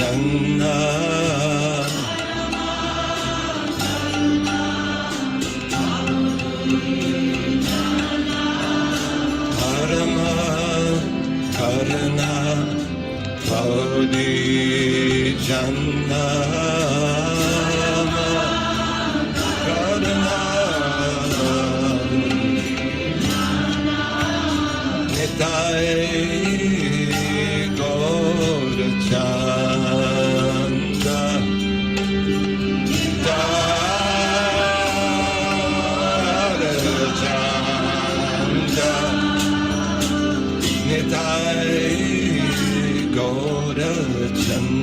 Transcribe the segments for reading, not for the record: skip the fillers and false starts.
Janna Karma Karana Bhavdi Janna Karana Nitai Gaura Chanda Dara Chanda Nitai Gaura Chanda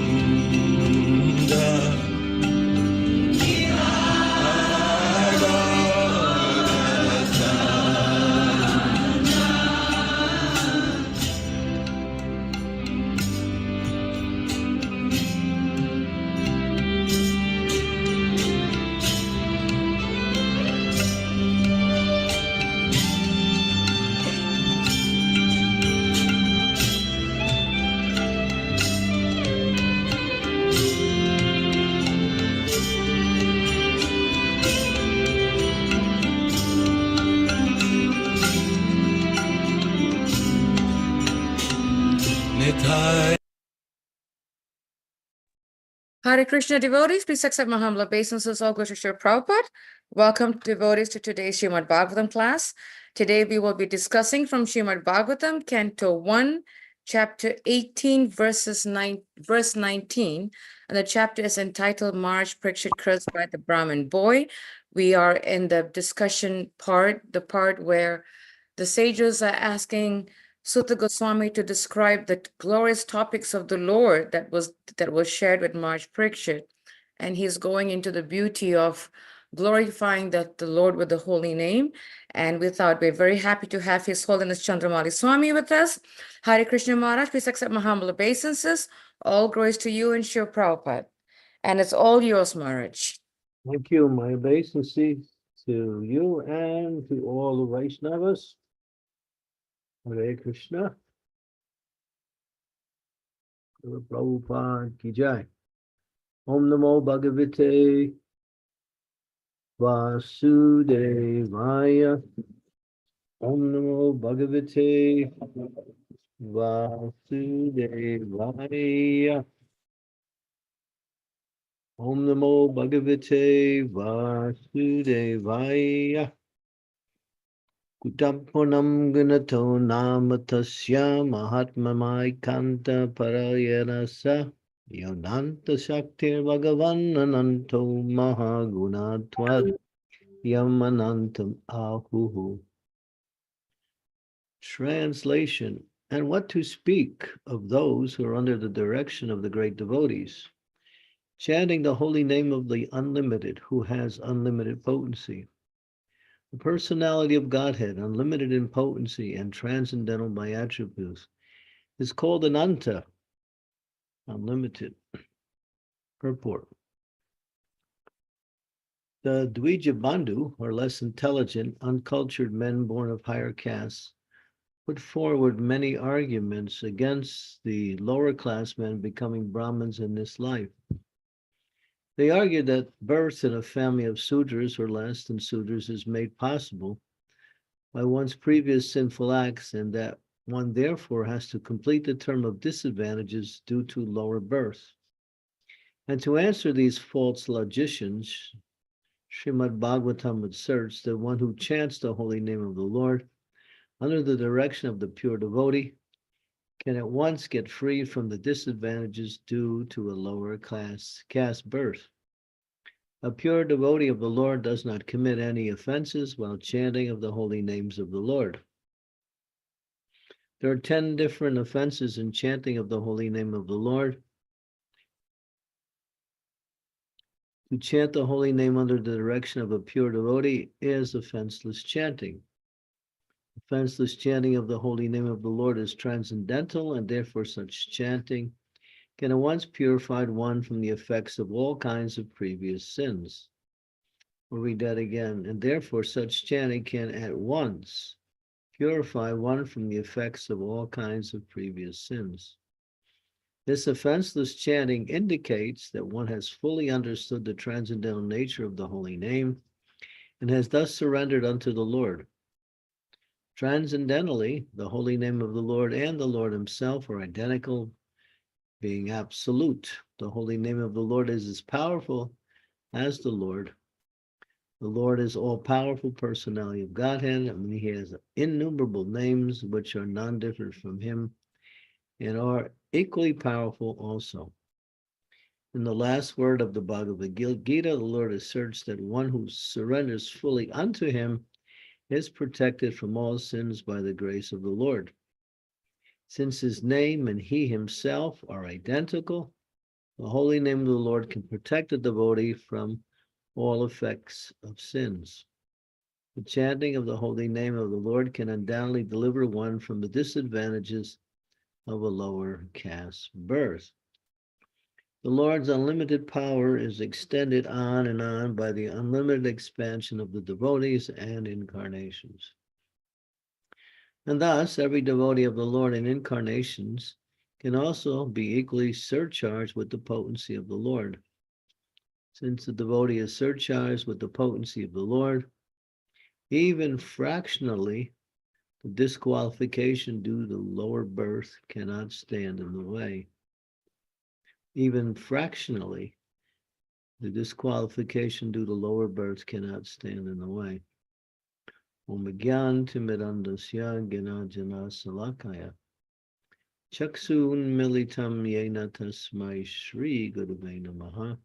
Nitai. Hare Krishna devotees, please accept my humble obeisances. All glory to Srila Prabhupada. Welcome devotees to today's Srimad Bhagavatam class. Today we will be discussing from Srimad Bhagavatam, Canto 1, Chapter 18, verse 19. And the chapter is entitled Marriage Parikshit Cursed by the Brahmin Boy. We are in the discussion part, the part where the sages are asking Sutta Goswami to describe the glorious topics of the Lord that was shared with Maharaj Parikshit. And he's going into the beauty of glorifying the Lord with the holy name. And we're very happy to have His Holiness Candramauli Swami with us. Hare Krishna Maharaj, please accept my humble obeisances. All glories to you and Srila Prabhupada. And it's all yours, Maharaj. Thank you. My obeisances to you and to all the Vaishnavas. Hare Krishna. Prabhupada ki jai. Om Namo Bhagavate Vasudevaya. Om Namo Bhagavate Vasudevaya. Om Namo Bhagavate Vasudevaya. Kutapunam Gunato Namatasya Mahatmamai Kanta Parayanasa Yonanta Shaktir Bhagavan Ananto Mahagunatvad Yamanantam Ahuhu. Translation: and what to speak of those who are under the direction of the great devotees, chanting the holy name of the unlimited, who has unlimited potency. The personality of Godhead, unlimited in potency and transcendental by attributes, is called Ananta, unlimited. Purport. The Dvija Bandhu, or less intelligent, uncultured men born of higher castes, put forward many arguments against the lower class men becoming Brahmins in this life. They argued that birth in a family of Sudras or less than Sudras is made possible by one's previous sinful acts, and that one therefore has to complete the term of disadvantages due to lower birth. And to answer these false logicians, Srimad Bhagavatam asserts that one who chants the holy name of the Lord under the direction of the pure devotee can at once get free from the disadvantages due to a lower caste birth. A pure devotee of the Lord does not commit any offenses while chanting of the holy names of the Lord. There are 10 different offenses in chanting of the holy name of the Lord. To chant the holy name under the direction of a pure devotee is offenseless chanting. Offenseless chanting of the holy name of the Lord is transcendental, and therefore such chanting can at once purify one from the effects of all kinds of previous sins. We'll read that again. And therefore such chanting can at once purify one from the effects of all kinds of previous sins. This offenseless chanting indicates that one has fully understood the transcendental nature of the holy name and has thus surrendered unto the Lord. Transcendentally, the holy name of the Lord and the Lord himself are identical, being absolute. The holy name of the Lord is as powerful as the Lord. The Lord is all-powerful personality of Godhead, and he has innumerable names which are non-different from him and are equally powerful also. In the last word of the Bhagavad Gita, the Lord asserts that one who surrenders fully unto him is protected from all sins by the grace of the Lord. Since his name and he himself are identical, the holy name of the Lord can protect the devotee from all effects of sins. The chanting of the holy name of the Lord can undoubtedly deliver one from the disadvantages of a lower caste birth. The Lord's unlimited power is extended on and on by the unlimited expansion of the devotees and incarnations. And thus, every devotee of the Lord in incarnations can also be equally surcharged with the potency of the Lord. Since the devotee is surcharged with the potency of the Lord, even fractionally, the disqualification due to lower birth cannot stand in the way. Even fractionally, the disqualification due to lower birth cannot stand in the way. Om Gyan Timidandasya Gena Jana Salakaya Chaksun Militam Yena Tasmai Shri Gurave Namaha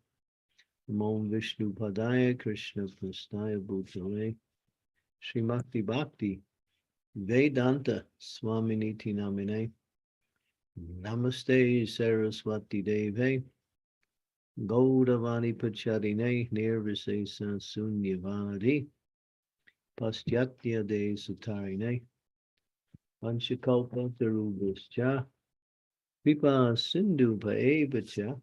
Om Vishnu Padaya Krishna Prasnaya Bhutale Srimati Bhakti Vedanta Swaminiti Namine Namaste Saraswati Deve Gaudavani Pacharine Nirvisesa Sunyavadi Pastyatya De Sutarine Panchakalpa Tarubhascha Pipa Sindhu Paevacha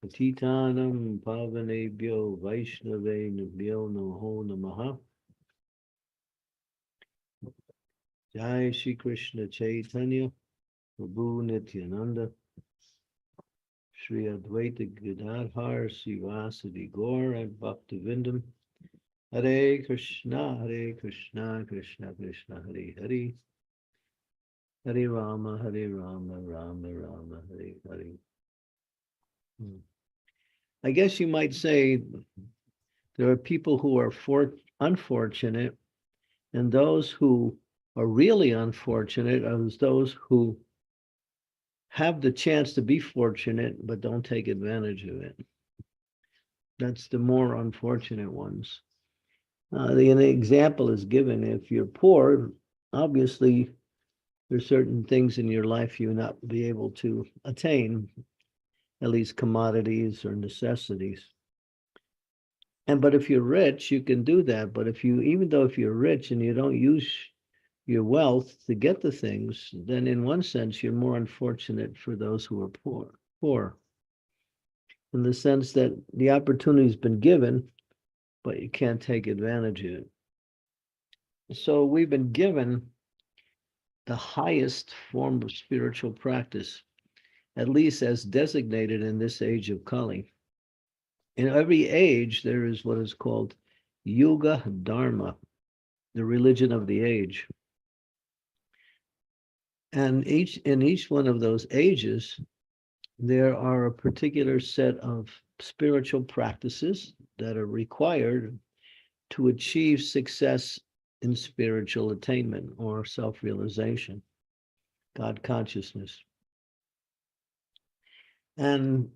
Patitanam Pavanebhyo Vaishnave Nubhyo Noho Namaha Jai Shri Krishna Chaitanya Prabhu Nityananda Shri Advaita Gadadhar Sivasadi Gaur and Bhaktivinoda Hare Krishna, Krishna Krishna, Hare Hare, Hare Rama, Rama Rama, Hare Hare. I guess you might say there are people who are unfortunate, and those who are really unfortunate are those who have the chance to be fortunate but don't take advantage of it. That's the more unfortunate ones. The example is given. If you're poor, obviously there's certain things in your life you will not be able to attain, at least commodities or necessities. But if you're rich, you can do that. But even though if you're rich and you don't use your wealth to get the things, then in one sense you're more unfortunate for those who are poor, in the sense that the opportunity's been given, but you can't take advantage of it. So we've been given the highest form of spiritual practice, at least as designated in this age of Kali. In every age, there is what is called Yuga Dharma, the religion of the age. And in each one of those ages, there are a particular set of spiritual practices that are required to achieve success in spiritual attainment or self-realization, God consciousness. And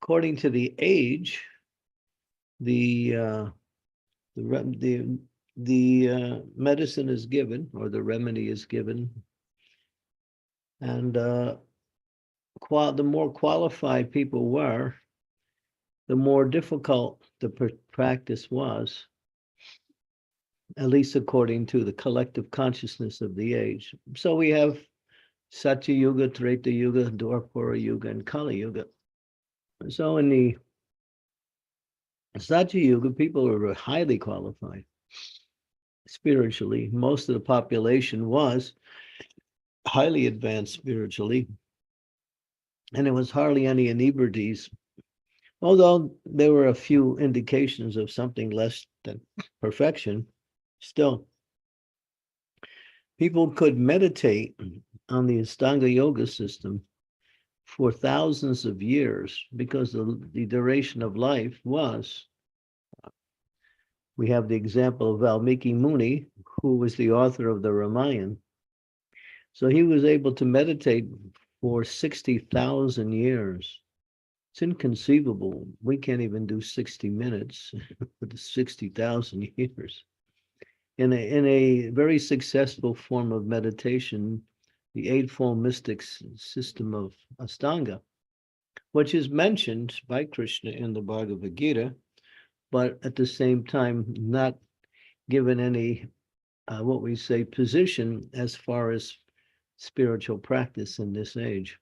according to the age, the medicine is given, or the remedy is given, and the more qualified people were, the more difficult the practice was, at least according to the collective consciousness of the age. So we have Satya Yuga, Treta Yuga, Dwapara Yuga, and Kali Yuga. So in the Satya Yuga, people were highly qualified spiritually. Most of the population was highly advanced spiritually. and there was hardly any inebrities, although there were a few indications of something less than perfection. Still, people could meditate on the Astanga Yoga system for thousands of years because the duration of life was. We have the example of Valmiki Muni, who was the author of the Ramayana. So he was able to meditate for 60,000 years. It's inconceivable. We can't even do 60 minutes with 60,000 years. In a very successful form of meditation, the Eightfold Mystics system of Astanga, which is mentioned by Krishna in the Bhagavad Gita, but at the same time, not given any, what we say, position as far as spiritual practice in this age.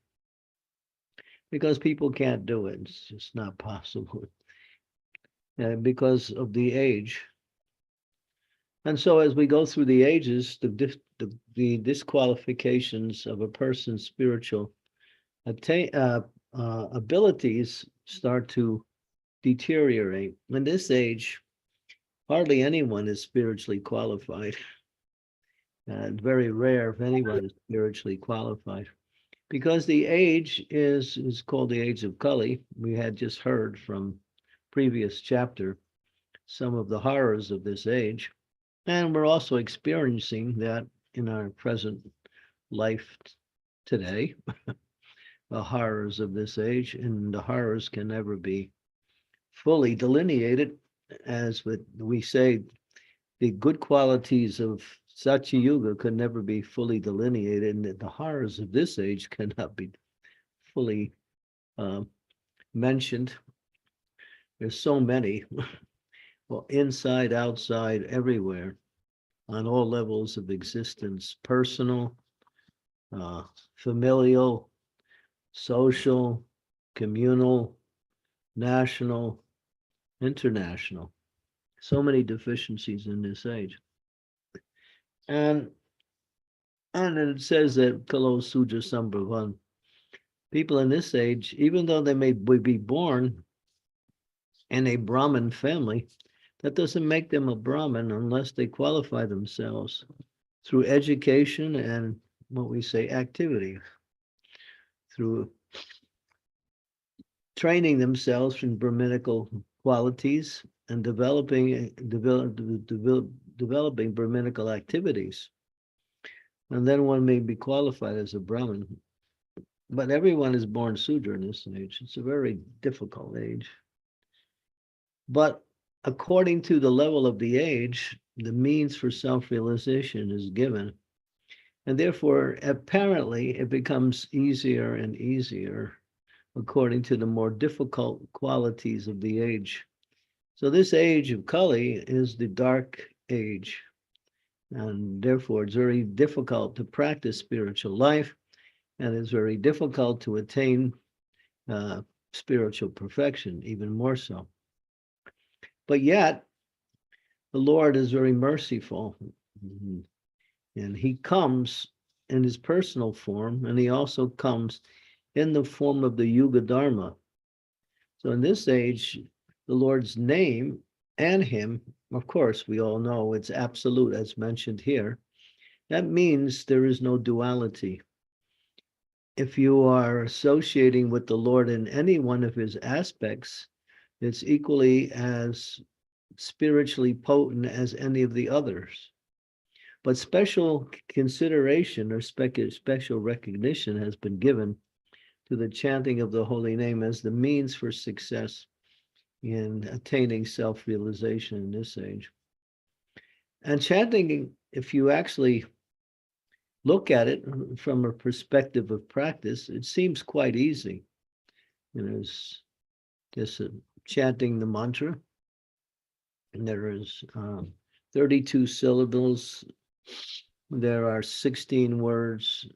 Because people can't do it. It's just not possible. Because of the age. And so as we go through the ages, the disqualifications of a person's spiritual abilities start to deteriorate. In this age, hardly anyone is spiritually qualified. And very rare if anyone is spiritually qualified. Because the age is called the age of Kali. We had just heard from previous chapter some of the horrors of this age. And we're also experiencing that in our present life today, the horrors of this age, and the horrors can never be fully delineated. As we say, the good qualities of Satya Yuga could never be fully delineated, and the horrors of this age cannot be fully mentioned. There's so many, well, inside, outside, everywhere, on all levels of existence, personal, familial, social, communal, national, international. So many deficiencies in this age. And it says that Kalo Suja Sambhavan, people in this age, even though they may be born in a Brahmin family, that doesn't make them a Brahmin unless they qualify themselves through education and what we say activity, through training themselves in Brahminical qualities and developing Brahminical activities. And then one may be qualified as a Brahmin. But everyone is born Sudra in this age. It's a very difficult age. But according to the level of the age, the means for self-realization is given. And therefore, apparently, it becomes easier and easier according to the more difficult qualities of the age. So this age of Kali is the dark age. And therefore, it's very difficult to practice spiritual life, and it's very difficult to attain spiritual perfection, even more so. But yet, the Lord is very merciful, and he comes in his personal form, and he also comes in the form of the Yuga Dharma. So in this age, the Lord's name and him, of course, we all know it's absolute, as mentioned here. That means there is no duality. If you are associating with the Lord in any one of his aspects, it's equally as spiritually potent as any of the others. But special consideration or special recognition has been given to the chanting of the holy name as the means for success in attaining self-realization in this age. And chanting, if you actually look at it from a perspective of practice, it seems quite easy. It's just chanting the mantra, and there is 32 syllables. There are 16 words,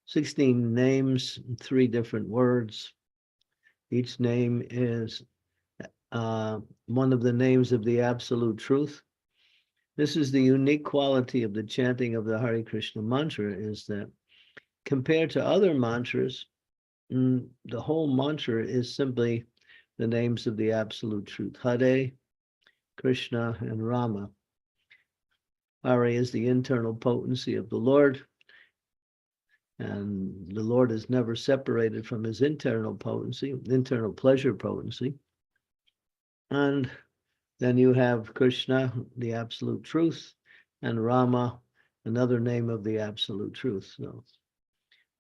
16 names, 3 different words. Each name is one of the names of the absolute truth. This is the unique quality of the chanting of the Hare Krishna mantra, is that compared to other mantras, the whole mantra is simply the names of the absolute truth: Hare, Krishna, and Rama. Hare is the internal potency of the Lord, and the Lord is never separated from his internal potency, internal pleasure potency. And then you have Krishna, the absolute truth, and Rama, another name of the absolute truth. So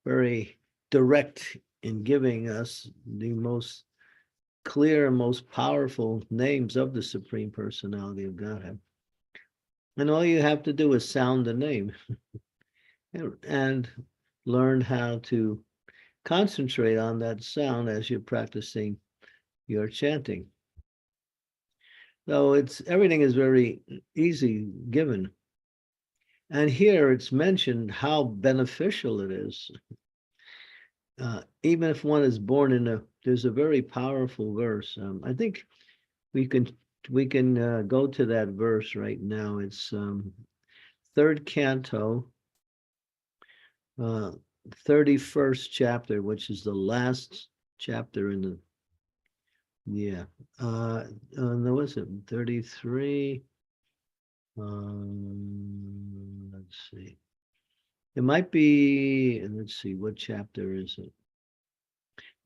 very direct in giving us the most clear, most powerful names of the Supreme Personality of Godhead. And all you have to do is sound the name and learn how to concentrate on that sound as you're practicing your chanting. So everything is very easy given. And here it's mentioned how beneficial it is. Even if one is born there's a very powerful verse. I think we can go to that verse right now. It's third canto, 31st chapter, which is the last chapter in the, no, was it 33? Let's see. It might be, let's see, what chapter is it?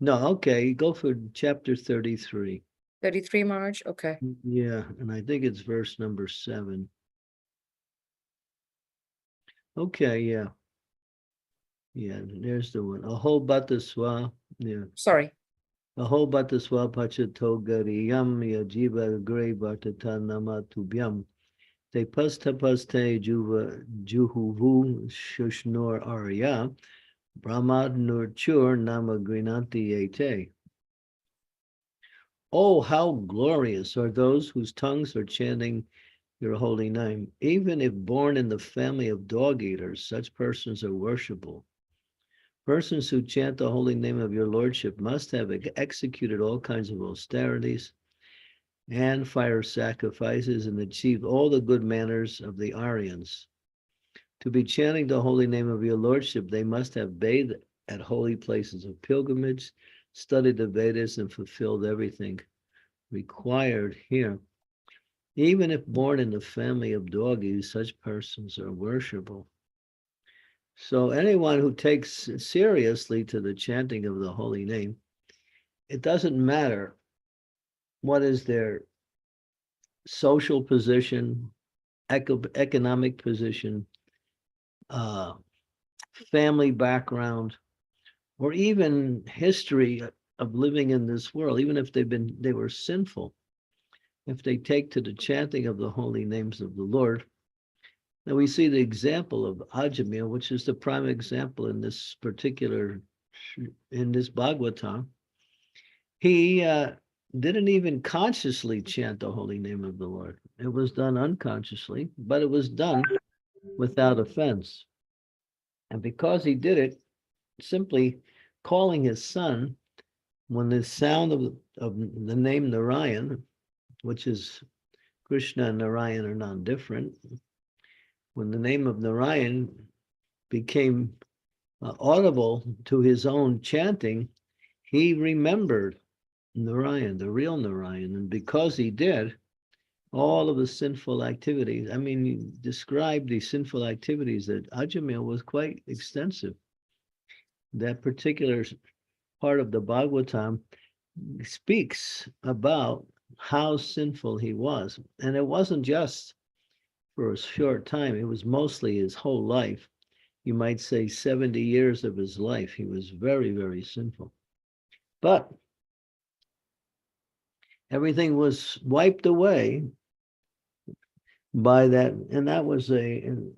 No, okay, go for chapter 33. 33, Marge? Okay. Yeah, and I think it's verse number 7. Okay, yeah. Yeah, there's the one. Aho bataswa. Yeah. Sorry. Aho bataswa pachato gariyam yajiva gray batata nama tubyam. Te paste juhuvu shushnoor arya. Brahmad nurchur nama grinanti ete. Oh, how glorious are those whose tongues are chanting your holy name. Even if born in the family of dog eaters, such persons are worshipable. Persons who chant the holy name of your lordship must have executed all kinds of austerities and fire sacrifices and achieved all the good manners of the Aryans. To be chanting the holy name of your lordship, they must have bathed at holy places of pilgrimage, studied the Vedas, and fulfilled everything required here. Even if born in the family of doggies, such persons are worshipable. So anyone who takes seriously to the chanting of the holy name, it doesn't matter what is their social position, economic position, family background, or even history of living in this world, even if they were sinful, if they take to the chanting of the holy names of the Lord. Now we see the example of Ajamil, which is the prime example in this Bhagavatam. He didn't even consciously chant the holy name of the Lord. It was done unconsciously, but it was done without offense. And because he did it, simply calling his son, when the sound of the name Narayan, which is Krishna and Narayan are not different, when the name of Narayan became audible to his own chanting, he remembered Narayan, the real Narayan. And because he did, all of the sinful activities, I mean, you described the sinful activities that Ajamil was quite extensive. That particular part of the Bhagavatam speaks about how sinful he was. And it wasn't just for a short time, it was mostly his whole life. You might say 70 years of his life. He was very, very sinful. But everything was wiped away by that. And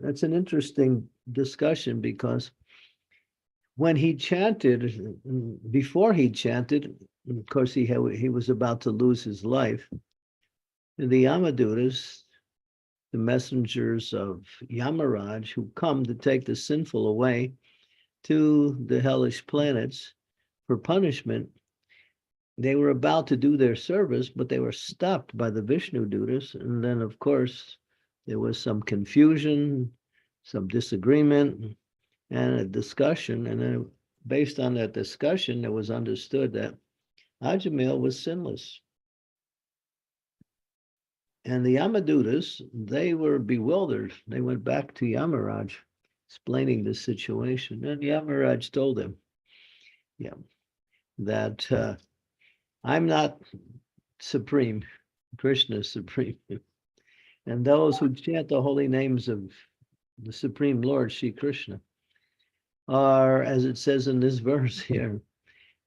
that's an interesting discussion, because when he chanted, before he chanted, of course, he was about to lose his life. And the Yamadutas, the messengers of Yamaraj, who come to take the sinful away to the hellish planets for punishment, they were about to do their service, but they were stopped by the Vishnu Dutas. And then, of course, there was some confusion, some disagreement, and a discussion. And then based on that discussion, it was understood that Ajamil was sinless. And the Yamadutas, they were bewildered. They went back to Yamaraj, explaining the situation. And Yamaraj told them, yeah, that I'm not supreme, Krishna is supreme. And those who chant the holy names of the Supreme Lord, Shri Krishna, are, as it says in this verse here,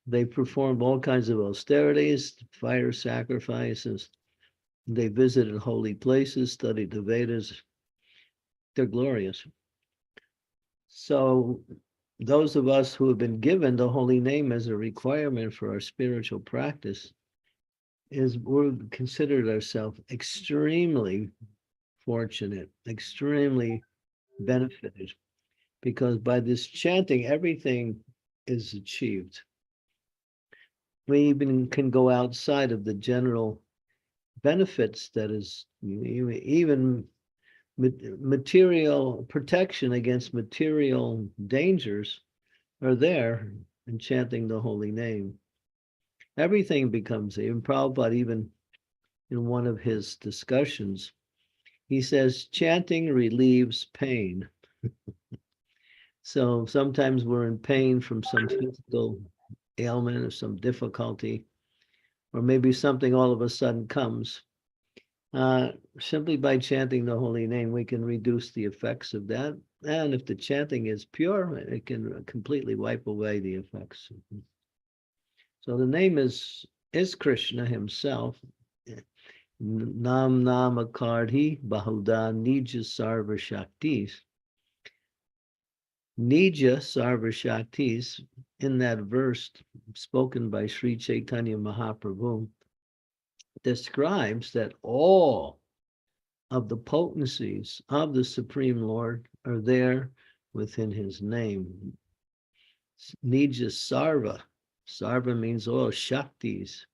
they performed all kinds of austerities, fire sacrifices. They visited holy places, studied the Vedas. They're glorious. So those of us who have been given the holy name as a requirement for our spiritual practice, we've considered ourselves extremely fortunate, extremely benefited, because by this chanting, everything is achieved. We even can go outside of the general benefits, that is, even material protection against material dangers are there in chanting the holy name. Everything becomes, even Prabhupada, even in one of his discussions, he says, chanting relieves pain. So sometimes we're in pain from some physical ailment or some difficulty, or maybe something all of a sudden comes. Simply by chanting the holy name, we can reduce the effects of that. And if the chanting is pure, it can completely wipe away the effects. So the name is Krishna himself. Nam Nama Kardhi Bahuda Nija Sarva Shaktis. Nija Sarva Shaktis, in that verse spoken by Sri Chaitanya Mahaprabhu, describes that all of the potencies of the Supreme Lord are there within his name. Nija Sarva. Sarva means all Shaktis,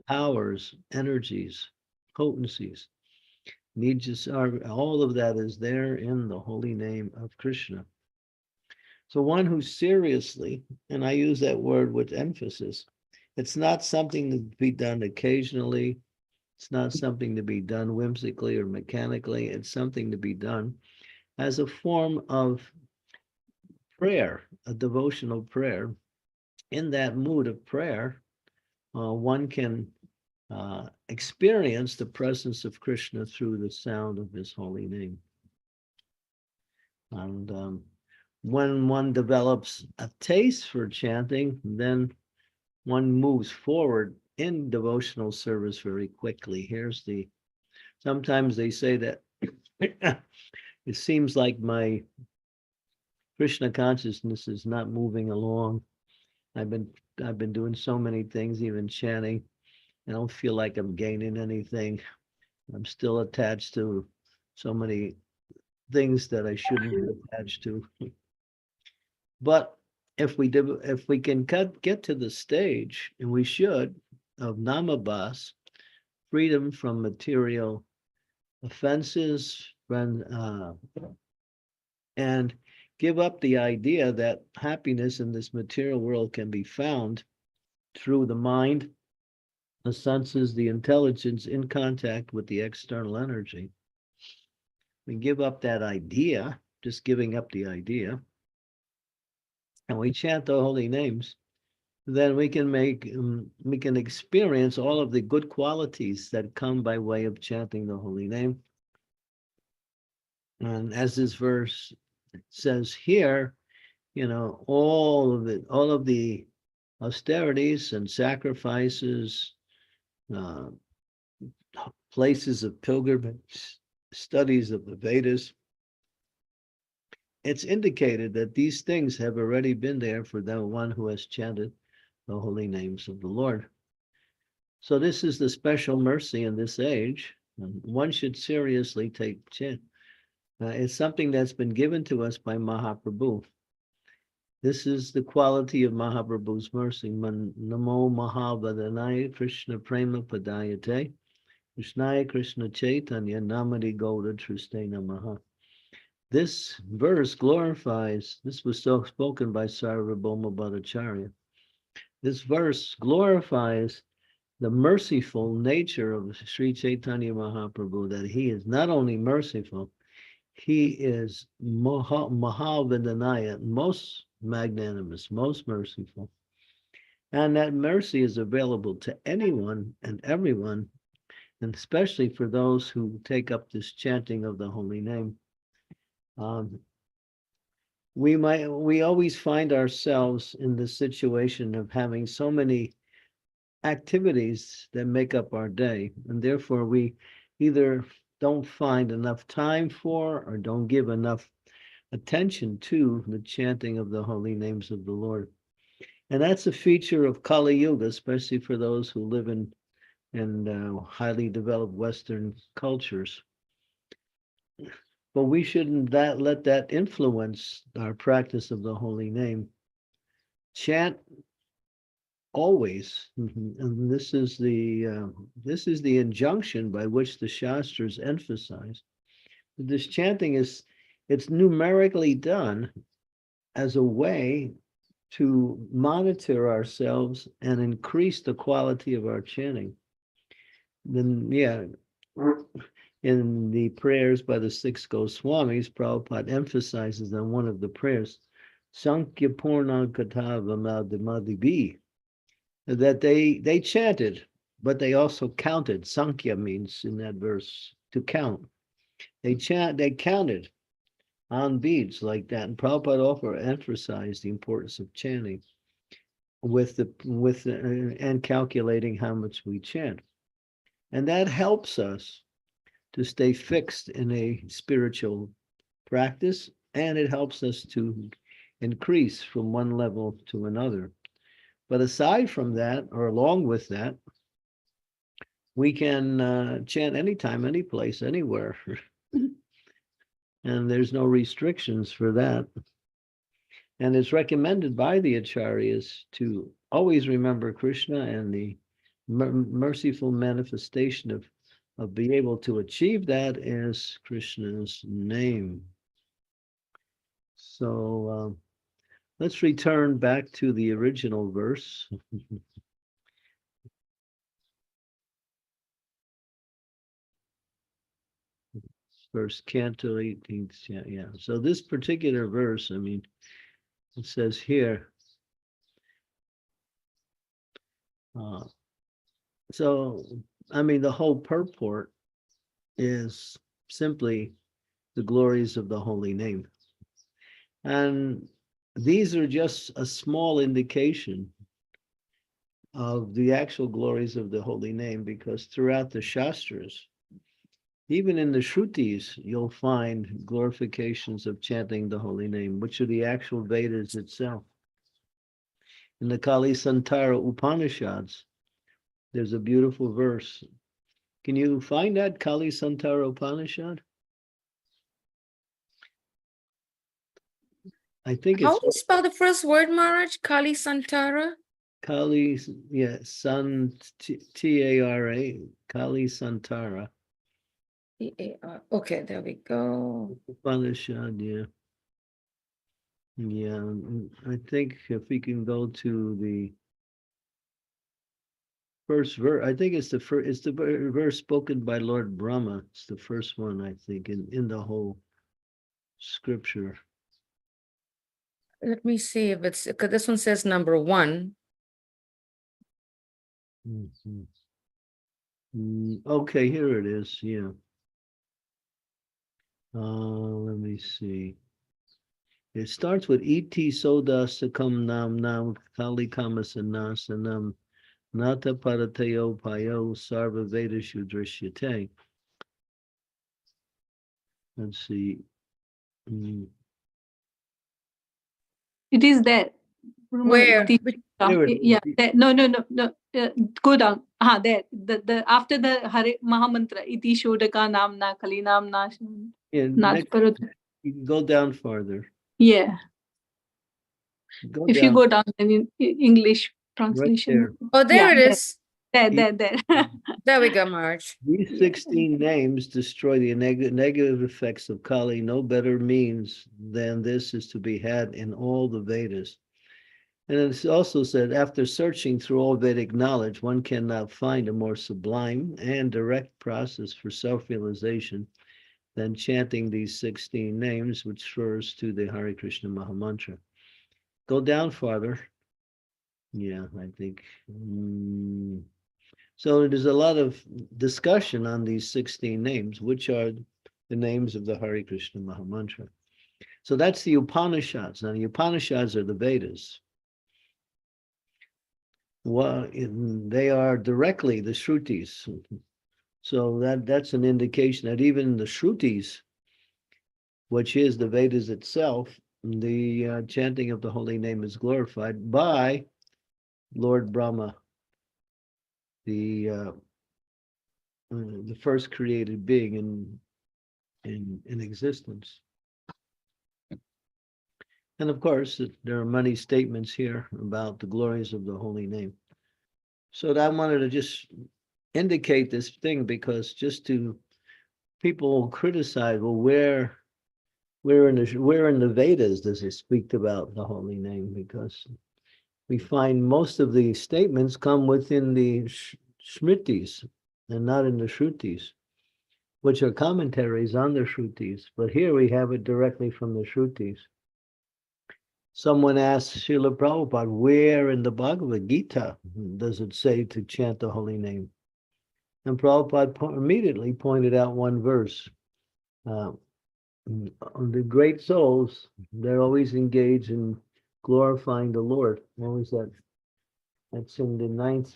powers, energies, potencies. Nija Sarva, all of that is there in the holy name of Krishna. So one who seriously, and I use that word with emphasis, it's not something to be done occasionally. It's not something to be done whimsically or mechanically. It's something to be done as a form of prayer, a devotional prayer. In that mood of prayer, one can experience the presence of Krishna through the sound of his holy name. And when one develops a taste for chanting, then one moves forward in devotional service very quickly. Sometimes they say that it seems like my Krishna consciousness is not moving along. I've been doing so many things, even chanting. I don't feel like I'm gaining anything. I'm still attached to so many things that I shouldn't be attached to. But if we can get to the stage, and we should, of namabhas, freedom from material offenses, and give up the idea that happiness in this material world can be found through the mind, the senses, the intelligence in contact with the external energy. We give up that idea, just giving up the idea, and we chant the holy names, then we can experience all of the good qualities that come by way of chanting the holy name. And as this verse says here, all of the austerities and sacrifices, places of pilgrimage, studies of the Vedas, it's indicated that these things have already been there for the one who has chanted the holy names of the Lord. So this is the special mercy in this age. One should seriously take chant. It's something that's been given to us by Mahaprabhu. This is the quality of Mahaprabhu's mercy. Namo Mahavadhanaya Krishna Prema Padayate Krishnaya Krishna Chaitanya Namadi Gauda Triste Namaha. this verse glorifies, this was so spoken by Sarvabhauma Bhattacharya. This verse glorifies the merciful nature of Sri Chaitanya Mahaprabhu, that he is not only merciful, he is Mahavedanaya, most magnanimous, most merciful. And that mercy is available to anyone and everyone, and especially for those who take up this chanting of the holy name. We always find ourselves in the situation of having so many activities that make up our day, and therefore we either don't find enough time for or don't give enough attention to the chanting of the holy names of the Lord. And that's a feature of Kali Yuga, especially for those who live in highly developed Western cultures. But we shouldn't let that influence our practice of the holy name. Chant always, and this is the injunction by which the Shastras emphasize. This chanting it's numerically done as a way to monitor ourselves and increase the quality of our chanting. Then, in the prayers by the 6 Goswamis, Prabhupada emphasizes on one of the prayers, Sankhya Purna Katha Vamadimadibi, that they chanted, but they also counted. Sankhya means in that verse to count. They counted on beads like that, and Prabhupada also emphasized the importance of chanting and calculating how much we chant, and that helps us to stay fixed in a spiritual practice, and it helps us to increase from one level to another. But aside from that, or along with that, we can chant anytime, any place, anywhere. And there's no restrictions for that. And it's recommended by the acharyas to always remember Krishna and the merciful manifestation of being able to achieve that is Krishna's name. So let's return back to the original verse. First canto, 18th, yeah. So this particular verse, I mean, it says here, so, I mean, the whole purport is simply the glories of the holy name. And these are just a small indication of the actual glories of the holy name, because throughout the Shastras, even in the Shrutis, you'll find glorifications of chanting the holy name, which are the actual Vedas itself. In the Kali Santara Upanishads, there's a beautiful verse. Can you find that Kali Santara Upanishad? I think How it's do you spell the first word, Maharaj? Kali Santara? Kali, T-A-R-A, Kali Santara. Okay, there we go. Upanishad, yeah. Yeah, I think if we can go to the first verse, I think it's the verse spoken by Lord Brahma. It's the first one, I think, in the whole scripture. Let me see if it's, because this one says number 1. Okay, here it is, yeah. Let me see. It starts with Iti Soda Sakam Nam Kali Kamasanam Nata Parateo Payo Sarva Vedashu Drishyate. Let's see. It is there. Where? Yeah, no. Go down. There. The after the Hare Mahamantra, Iti Shodaka Namna Kali Namna. Yeah, you can go down farther. Yeah. Go if down, you go down, then in English translation. there. Oh, there Yeah, it is. There. There we go, Marge. These 16 names destroy the negative effects of Kali. No better means than this is to be had in all the Vedas. And it's also said, after searching through all Vedic knowledge, one cannot find a more sublime and direct process for self-realization than chanting these 16 names, which refers to the Hare Krishna Mahamantra. Go down farther. Yeah, I think. So there's a lot of discussion on these 16 names, which are the names of the Hare Krishna Mahamantra. So that's the Upanishads. Now, the Upanishads are the Vedas. Well, they are directly the Shrutis. So that's an indication that even the Shrutis, which is the Vedas itself, the chanting of the holy name is glorified by Lord Brahma, the first created being in existence. And of course, there are many statements here about the glories of the holy name. So I wanted to just indicate this thing, because just to people criticize, well, where in the Vedas does it speak about the holy name? Because we find most of the statements come within the Smritis and not in the Shrutis, which are commentaries on the Shrutis. But here we have it directly from the Shrutis. Someone asked Srila Prabhupada, where in the Bhagavad Gita does it say to chant the holy name? And Prabhupada immediately pointed out one verse. The great souls, they're always engaged in glorifying the Lord. What was that? That's in the 9th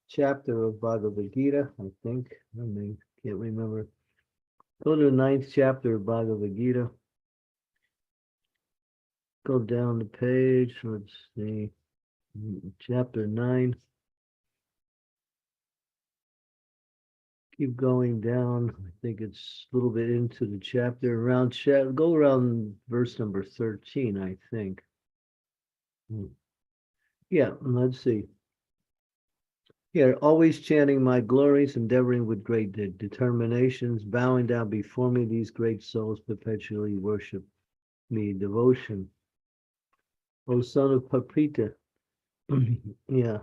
chapter of Bhagavad Gita, I think. I can't remember. Go to the 9th chapter of Bhagavad Gita. Go down the page. Let's see. Chapter 9. Keep going down. I think it's a little bit into the chapter. Go around verse number 13, I think. Yeah, let's see. Here, always chanting my glories, endeavoring with great determinations, bowing down before me, these great souls perpetually worship me, devotion. O son of Paprita. Yeah.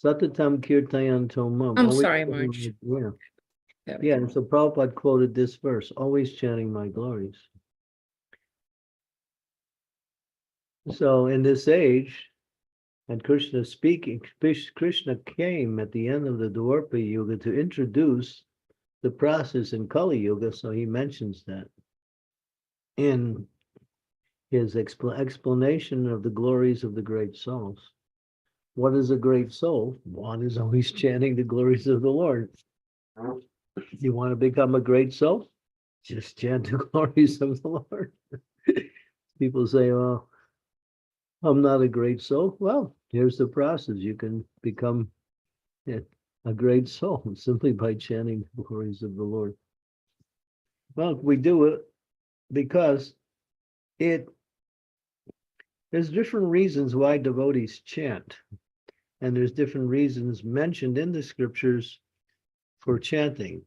Satatam kirtayan tomam. I'm sorry, Marge. Yeah. There we Yeah, go. and so Prabhupada quoted this verse, always chanting my glories. So in this age, and Krishna came at the end of the Dwapara Yuga to introduce the process in Kali Yuga, so he mentions that in his explanation of the glories of the great souls. What is a great soul? One is always chanting the glories of the Lord. You want to become a great soul? Just chant the glories of the Lord. People say, oh, I'm not a great soul. Well, here's the process. You can become a great soul simply by chanting the glories of the Lord. Well, we do it because there's different reasons why devotees chant. And there's different reasons mentioned in the scriptures for chanting.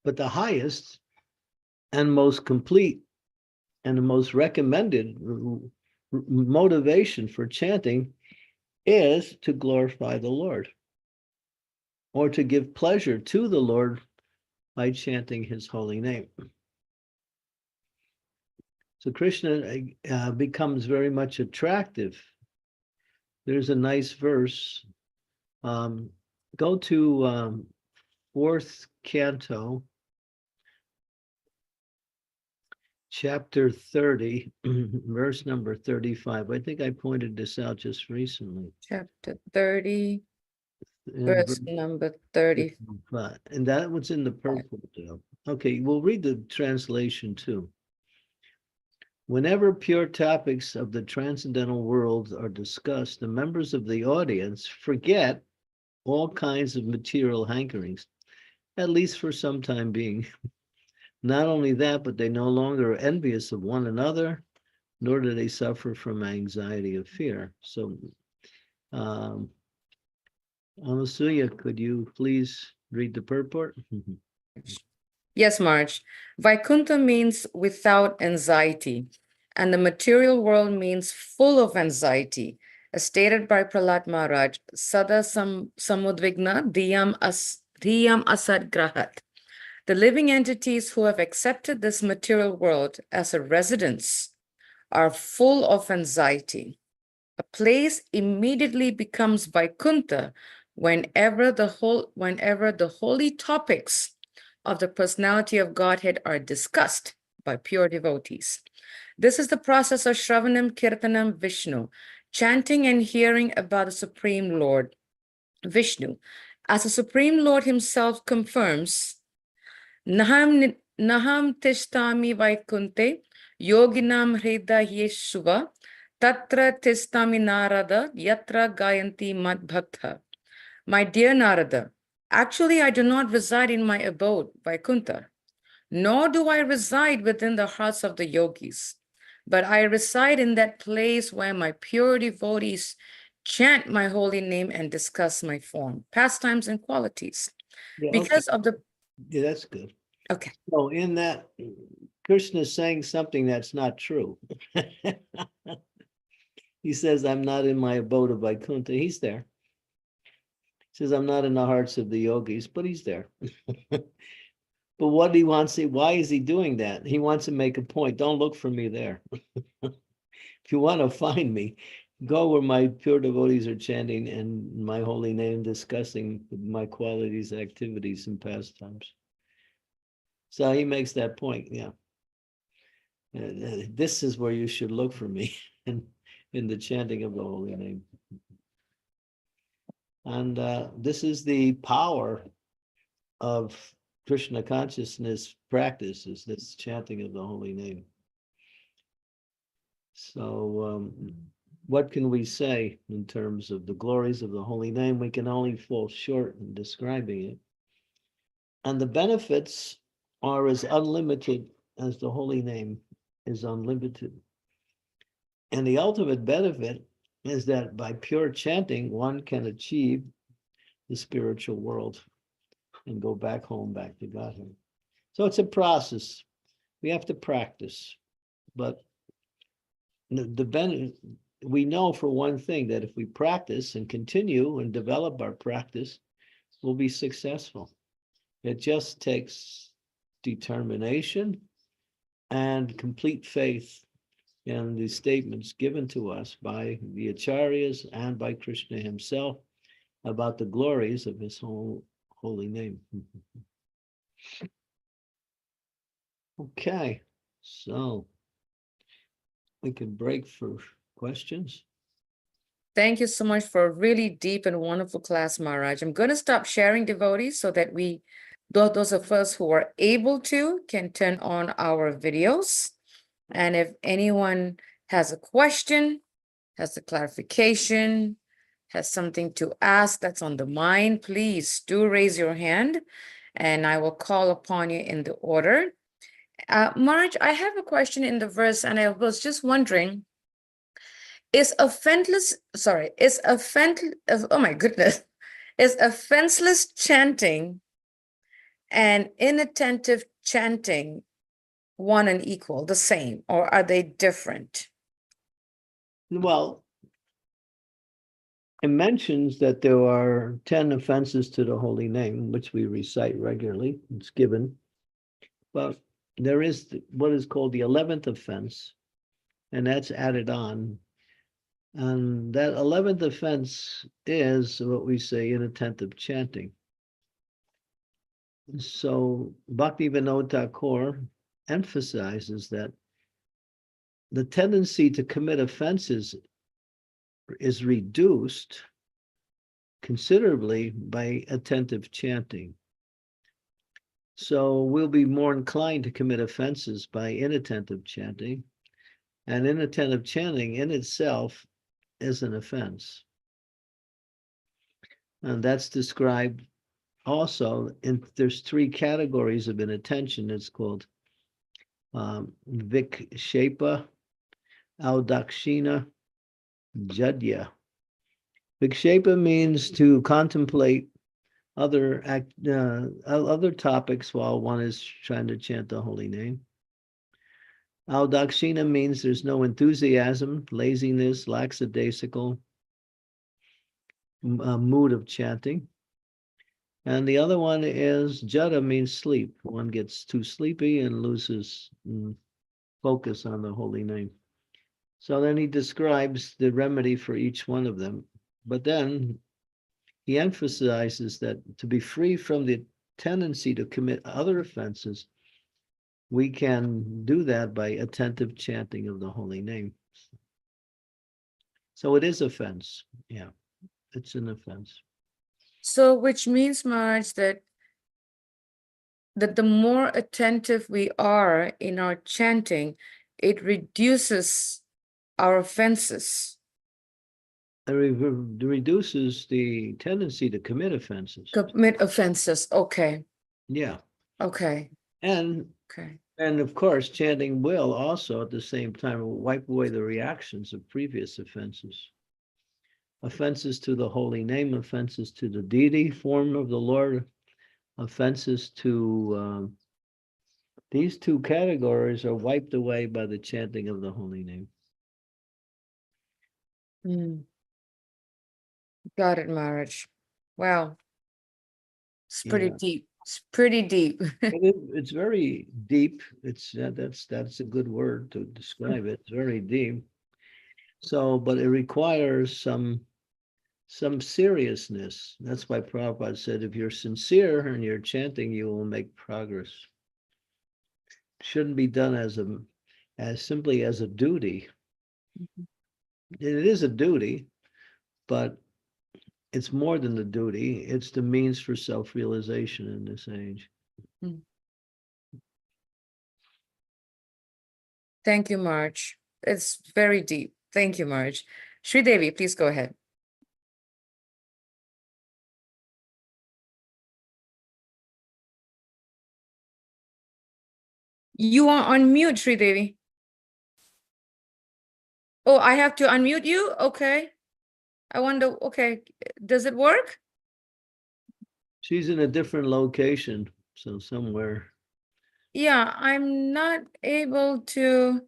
But the highest and most complete and the most recommended motivation for chanting is to glorify the Lord, or to give pleasure to the Lord by chanting his holy name. So Krishna becomes very much attractive. There's a nice verse. Go to 4th canto, chapter 30, verse number 35. I think I pointed this out just recently. Chapter 30, And verse number 30. And that was in the purple. Okay, we'll read the translation too. Whenever pure topics of the transcendental world are discussed, the members of the audience forget all kinds of material hankerings, at least for some time being. Not only that, but they no longer are envious of one another, nor do they suffer from anxiety or fear. So Amasuya, could you please read the purport? Yes, Marge. Vaikuntha means without anxiety, and the material world means full of anxiety. As stated by Prahlad Maharaj, Sada Samudvigna Dhyam Asad Grahat. The living entities who have accepted this material world as a residence are full of anxiety. A place immediately becomes Vaikuntha whenever the holy topics of the personality of Godhead are discussed by pure devotees. This is the process of Shravanam Kirtanam Vishnu, chanting and hearing about the Supreme Lord, Vishnu. As the Supreme Lord himself confirms, Naham tishtami Vaikunte, yoginam hridayeshuva, tatra tishtami Narada, yatra gayanti madbhaktha. My dear Narada, actually I do not reside in my abode, Vaikuntha, nor do I reside within the hearts of the yogis, but I reside in that place where my pure devotees chant my holy name and discuss my form, pastimes, and qualities. Yeah, Because of the, yeah, that's good. okay, So in that, Krishna is saying something that's not true. He says, I'm not in my abode of Vaikuntha. He's there. He says, I'm not in the hearts of the yogis, but he's there. But what he wants to, why is he doing that? He wants to make a point. Don't look for me there. If you want to find me, go where my pure devotees are chanting and my holy name, discussing my qualities, activities, and pastimes. So he makes that point. Yeah. This is where you should look for me in the chanting of the holy name. And this is the power of Krishna consciousness practices, this chanting of the holy name. So what can we say in terms of the glories of the holy name? We can only fall short in describing it. And the benefits are as unlimited as the holy name is unlimited. And the ultimate benefit is that by pure chanting, one can achieve the spiritual world and go back home, back to Godhead. So it's a process. We have to practice. But we know for one thing that if we practice and continue and develop our practice, we'll be successful. It just takes determination and complete faith in the statements given to us by the acharyas and by Krishna himself about the glories of his holy name. Okay, so we can break for questions. thank you so much for a really deep and wonderful class, Maharaj. I'm going to stop sharing devotees so that those of us who are able to can turn on our videos. And if anyone has a question, has a clarification, has something to ask that's on the mind, please do raise your hand and I will call upon you in the order. Marge, I have a question in the verse and I was just wondering, is offenseless chanting and inattentive chanting one and equal, the same, or are they different? Well, it mentions that there are 10 offenses to the holy name, which we recite regularly. It's given. But there is what is called the 11th offense, and that's added on. And that 11th offense is what we say inattentive chanting. So Bhaktivinoda Thakur emphasizes that the tendency to commit offenses is reduced considerably by attentive chanting. So we'll be more inclined to commit offenses by inattentive chanting, and inattentive chanting in itself is an offense. And that's described also there's 3 categories of inattention. It's called Vikshepa, Audakshina, Jadya. Vikshepa means to contemplate other topics while one is trying to chant the holy name. Audakshina means there's no enthusiasm, laziness, lackadaisical mood of chanting. And the other one is jada, means sleep. One gets too sleepy and loses focus on the holy name. So then he describes the remedy for each one of them. But then he emphasizes that to be free from the tendency to commit other offenses, we can do that by attentive chanting of the holy name. So it is offense. Yeah, it's an offense. So, which means, Maharaj, that the more attentive we are in our chanting, it reduces our offenses. It reduces the tendency to commit offenses. Commit offenses. Okay. Yeah. Okay. And of course, chanting will also at the same time wipe away the reactions of previous offenses. Offenses to the holy name, offenses to the deity form of the Lord, offenses to these two categories are wiped away by the chanting of the holy name. Got it, Maharaj. Wow. It's pretty Yeah. deep. It's pretty deep. It's very deep. It's that's a good word to describe it. It's very deep. So, but it requires some seriousness. That's why Prabhupada said, if you're sincere and you're chanting, you will make progress. Shouldn't be done as simply as a duty. It is a duty, but it's more than the duty. It's the means for self-realization in this age. Thank you, Marge. It's very deep. Thank you, Marge. Sri Devi, please go ahead. You are on mute, Sri Devi. Oh, I have to unmute you? Okay. I wonder, okay, does it work? She's in a different location, so somewhere. Yeah, I'm not able to.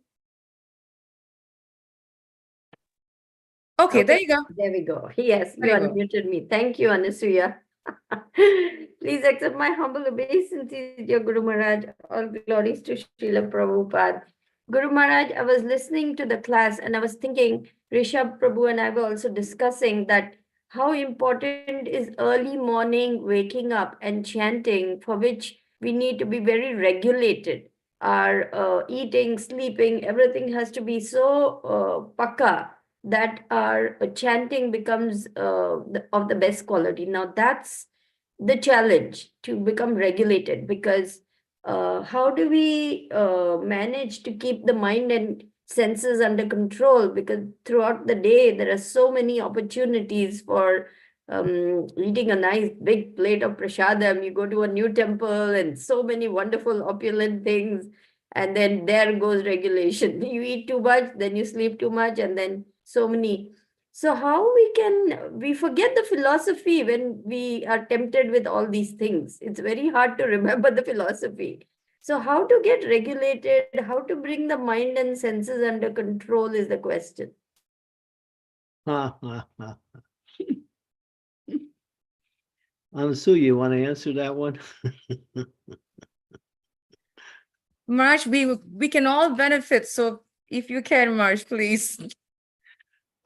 Okay, there you go. There we go. Yes, you Very well. unmuted me. Thank you, Anasuya. Please accept my humble obeisances, dear Guru Maharaj. All glories to Srila Prabhupada. Guru Maharaj, I was listening to the class and I was thinking, Rishabh Prabhu and I were also discussing that how important is early morning waking up and chanting, for which we need to be very regulated. Our eating, sleeping, everything has to be so pakka that our chanting becomes of the best quality. Now that's the challenge, to become regulated, because how do we manage to keep the mind and senses under control? Because throughout the day there are so many opportunities for eating a nice big plate of prasadam. You go to a new temple and so many wonderful opulent things, and then there goes regulation. You eat too much, then you sleep too much, and then so many. So how we forget the philosophy when we are tempted with all these things. It's very hard to remember the philosophy. So how to get regulated, how to bring the mind and senses under control is the question. Anasu, you want to answer that one? Marge, we can all benefit. So if you can, Marge, please.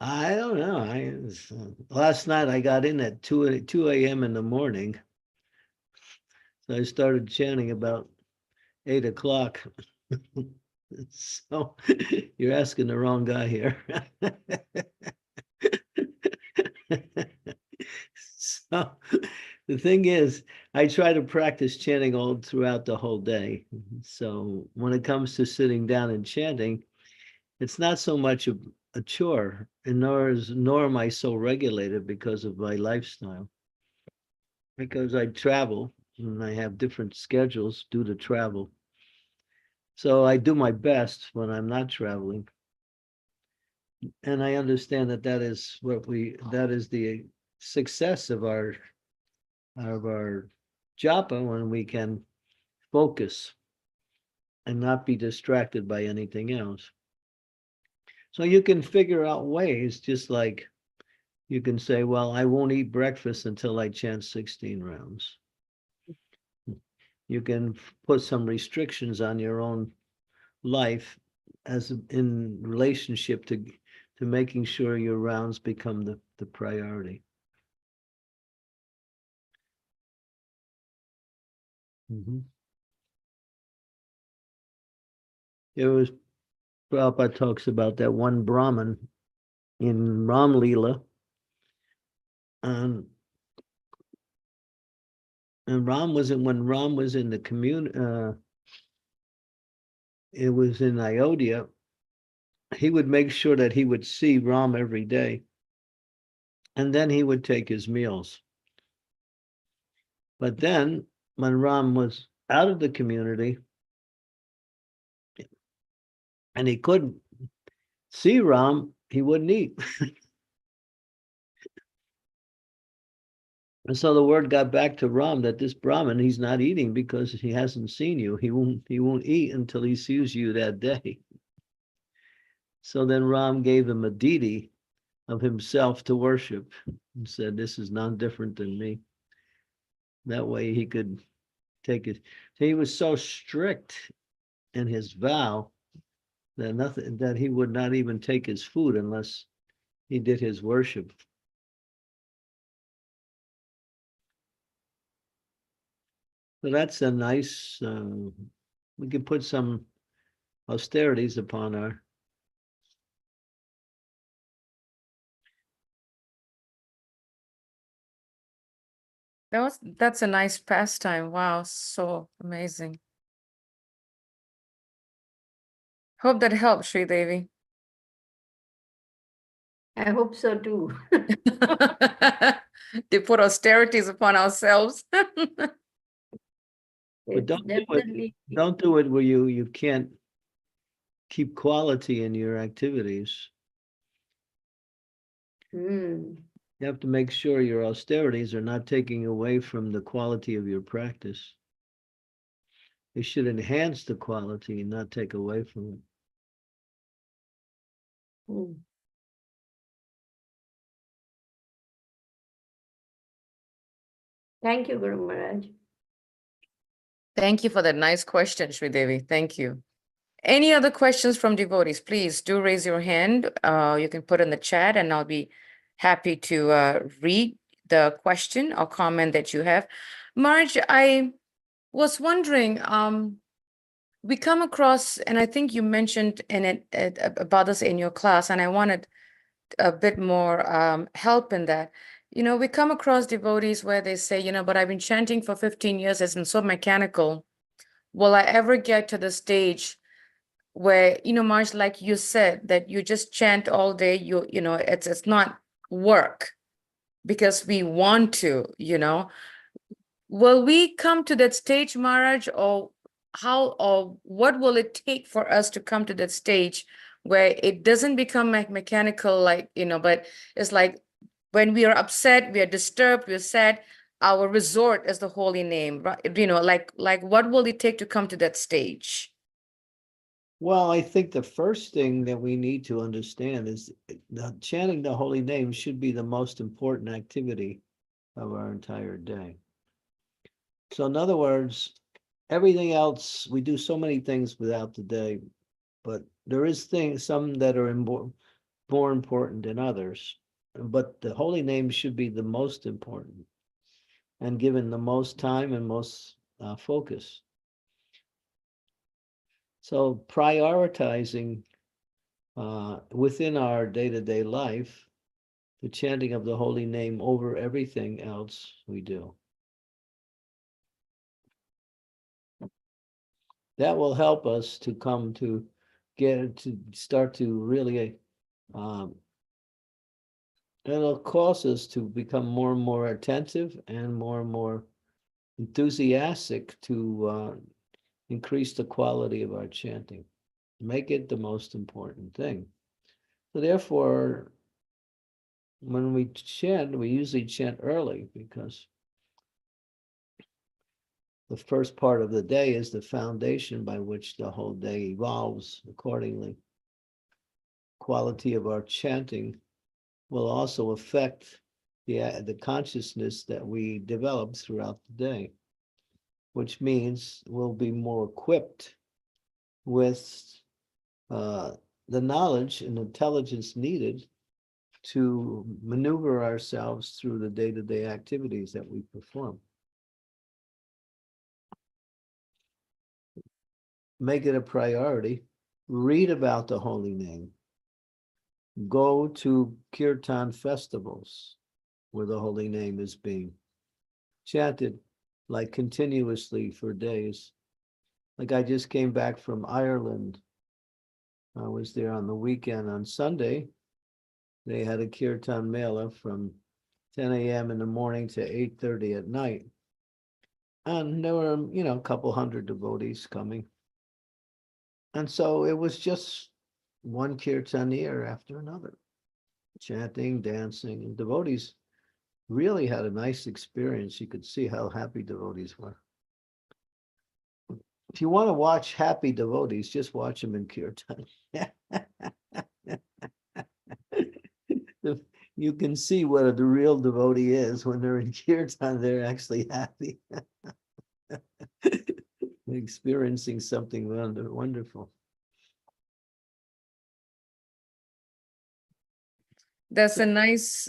I don't know. Last night I got in at 2 a.m. in the morning. So I started chanting about 8 o'clock. So you're asking the wrong guy here. So the thing is, I try to practice chanting all throughout the whole day. So when it comes to sitting down and chanting, it's not so much a chore, and nor am I so regulated because of my lifestyle. Because I travel and I have different schedules due to travel. So I do my best when I'm not traveling. And I understand that that is the success of our japa, when we can focus and not be distracted by anything else. So you can figure out ways, just like you can say, well, I won't eat breakfast until I chant 16 rounds. You can put some restrictions on your own life as in relationship to making sure your rounds become the priority. There was, Prabhupada talks about that one Brahmin in Ram Leela, and Ram was when Ram was in the community, it was in Ayodhya. He would make sure that he would see Ram every day, and then he would take his meals. But then when Ram was out of the community and he couldn't see Ram, he wouldn't eat. And so the word got back to Ram that this Brahmin, he's not eating because he hasn't seen you. He won't eat until he sees you that day. So then Ram gave him a deity of himself to worship and said, this is none different than me. That way he could take it. So he was so strict in his vow that he would not even take his food unless he did his worship. So that's a nice, we can put some austerities upon our. That's a nice pastime. Wow, so amazing. Hope that helps, Sri Devi. I hope so too. They put austerities upon ourselves. But It's don't definitely. do it where you can't keep quality in your activities. Hmm. You have to make sure your austerities are not taking away from the quality of your practice. They should enhance the quality and not take away from it. Hmm. Thank you, Guru Maharaj. Thank you for that nice question, Sri Devi. Thank you. Any other questions from devotees? Please do raise your hand. You can put in the chat and I'll be happy to read the question or comment that you have. Marge, I was wondering, we come across, and I think you mentioned about this in your class, and I wanted a bit more help in that. We come across devotees where they say, but I've been chanting for 15 years, it's been so mechanical. Will I ever get to the stage where, Marge, like you said, that you just chant all day, it's not work because we want to, Will we come to that stage, Maharaj, or what will it take for us to come to that stage where it doesn't become mechanical, but it's like when we are upset, we are disturbed, we're sad, our resort is the holy name, right? Like what will it take to come to that stage? Well, I think the first thing that we need to understand is that chanting the holy name should be the most important activity of our entire day. So in other words, everything else, we do so many things without the day, but there is some that are more important than others. But the holy name should be the most important and given the most time and most focus. So prioritizing within our day-to-day life, the chanting of the holy name over everything else we do. That will help us to come to start to really, it'll cause us to become more and more attentive and more enthusiastic to increase the quality of our chanting. Make it the most important thing. So therefore, when we chant, we usually chant early because the first part of the day is the foundation by which the whole day evolves accordingly. Quality of our chanting will also affect the consciousness that we develop throughout the day, which means we'll be more equipped with the knowledge and intelligence needed to maneuver ourselves through the day-to-day activities that we perform. Make it a priority. Read about the holy name. Go to kirtan festivals where the holy name is being chanted like continuously for days. Like I just came back from Ireland. I was there on the weekend on Sunday. They had a kirtan mela from 10 a.m. in the morning to 8:30 at night. And there were, a couple hundred devotees coming. And so it was just one kirtanier after another, chanting, dancing, and devotees really had a nice experience. You could see how happy devotees were. If you want to watch happy devotees, just watch them in kirtan. You can see what the real devotee is when they're in kirtan. They're actually happy. Experiencing something wonderful. That's a nice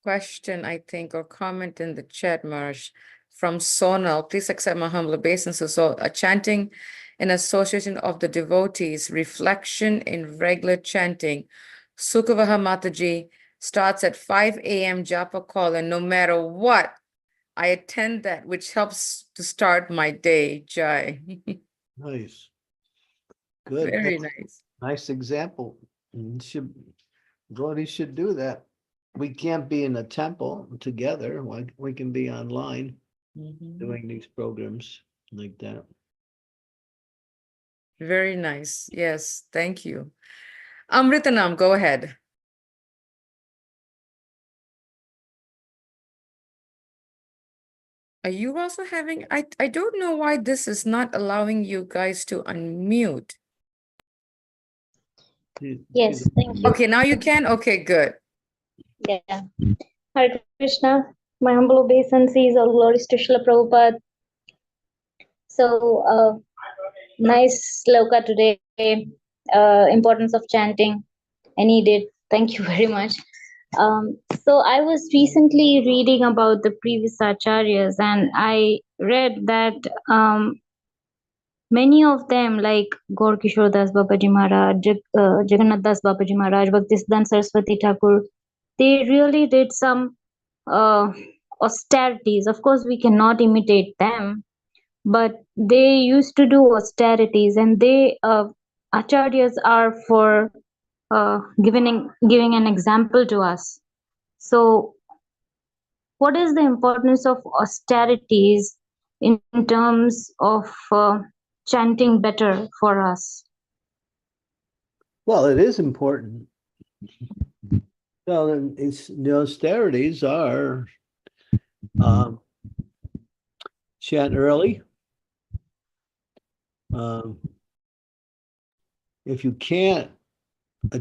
question, I think, or comment in the chat, Marsh, from Sonal. Please accept my humble obeisance. So a chanting in association of the devotees, reflection in regular chanting. Sukavaha Mataji starts at 5 a.m. Japa call, and no matter what, I attend that, which helps to start my day. Jai. Nice. Good. Very That's nice. a nice example. Devotees should do that. We can't be in a temple together. We can be online doing these programs like that. Very nice. Yes, thank you. Amritanam, go ahead. Are you also having, I don't know why this is not allowing you guys to unmute. Yes, thank you. Okay, now you can? Okay, good. Yeah. Hare Krishna. My humble obeisances, all glories to Srila Prabhupada. So, nice sloka today. Importance of chanting. I need it. Thank you very much. So I was recently reading about the previous acharyas, and I read that many of them, like Gaur Kishore Das Babaji Maharaj, Jagannath Das Babaji Maharaj, Bhaktisiddhanta Saraswati Thakur, they really did some austerities. Of course, we cannot imitate them, but they used to do austerities, and they acharyas are for giving an example to us. So, what is the importance of austerities in terms of chanting better for us? Well, it is important. Well, the austerities are chant early. If you can't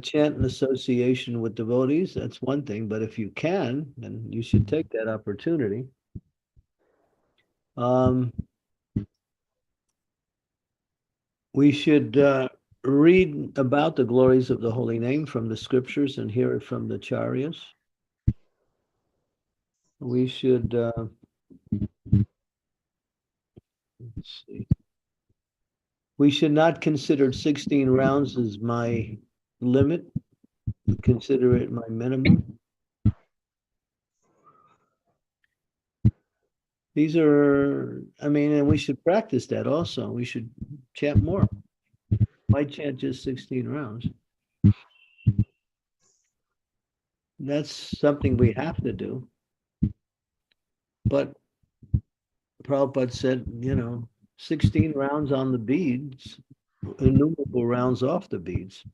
chant in association with devotees, that's one thing. But if you can, then you should take that opportunity. We should read about the glories of the holy name from the scriptures and hear it from the acharyas. We should let's see. We should not consider 16 rounds as my limit. Consider it my minimum. These are, and we should practice that also. We should chant more. Why chant just 16 rounds? That's something we have to do. But Prabhupada said, 16 rounds on the beads, innumerable rounds off the beads.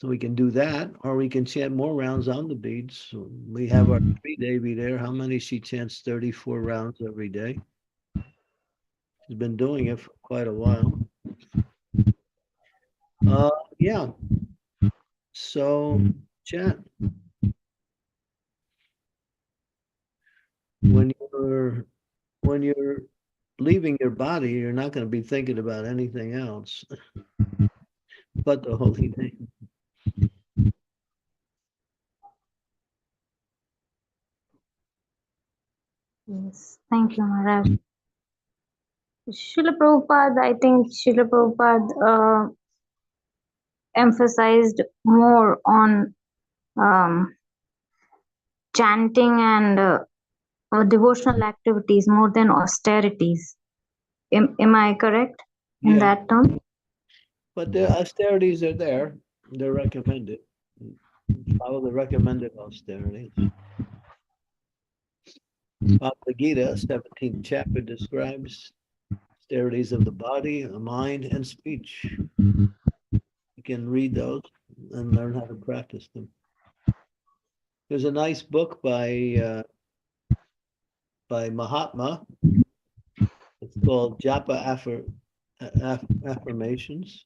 So we can do that, or we can chant more rounds on the beads. So we have our 3 Devi there. How many? She chants 34 rounds every day. She's been doing it for quite a while. Yeah. So chant. When you're leaving your body, you're not going to be thinking about anything else but the holy name. Yes, thank you, Maharaj. Srila Prabhupada, I think Srila Prabhupada emphasized more on chanting and devotional activities more than austerities. Am I correct in Yeah. that term? But the austerities are there. They're recommended. Follow the recommended austerities. Bhagavad Gita, 17th chapter, describes austerities of the body, the mind, and speech. You can read those and learn how to practice them. There's a nice book by Mahatma. It's called Japa Affirmations,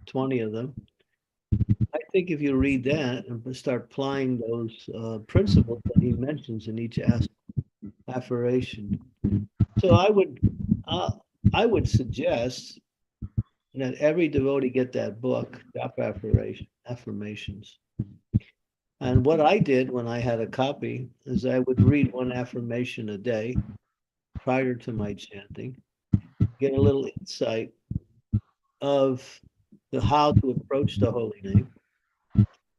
20 of them. I think if you read that and start applying those principles that he mentions in each affirmation. So I would suggest that every devotee get that book, Japa Affirmations. And what I did when I had a copy is I would read one affirmation a day prior to my chanting, get a little insight of how to approach the holy name,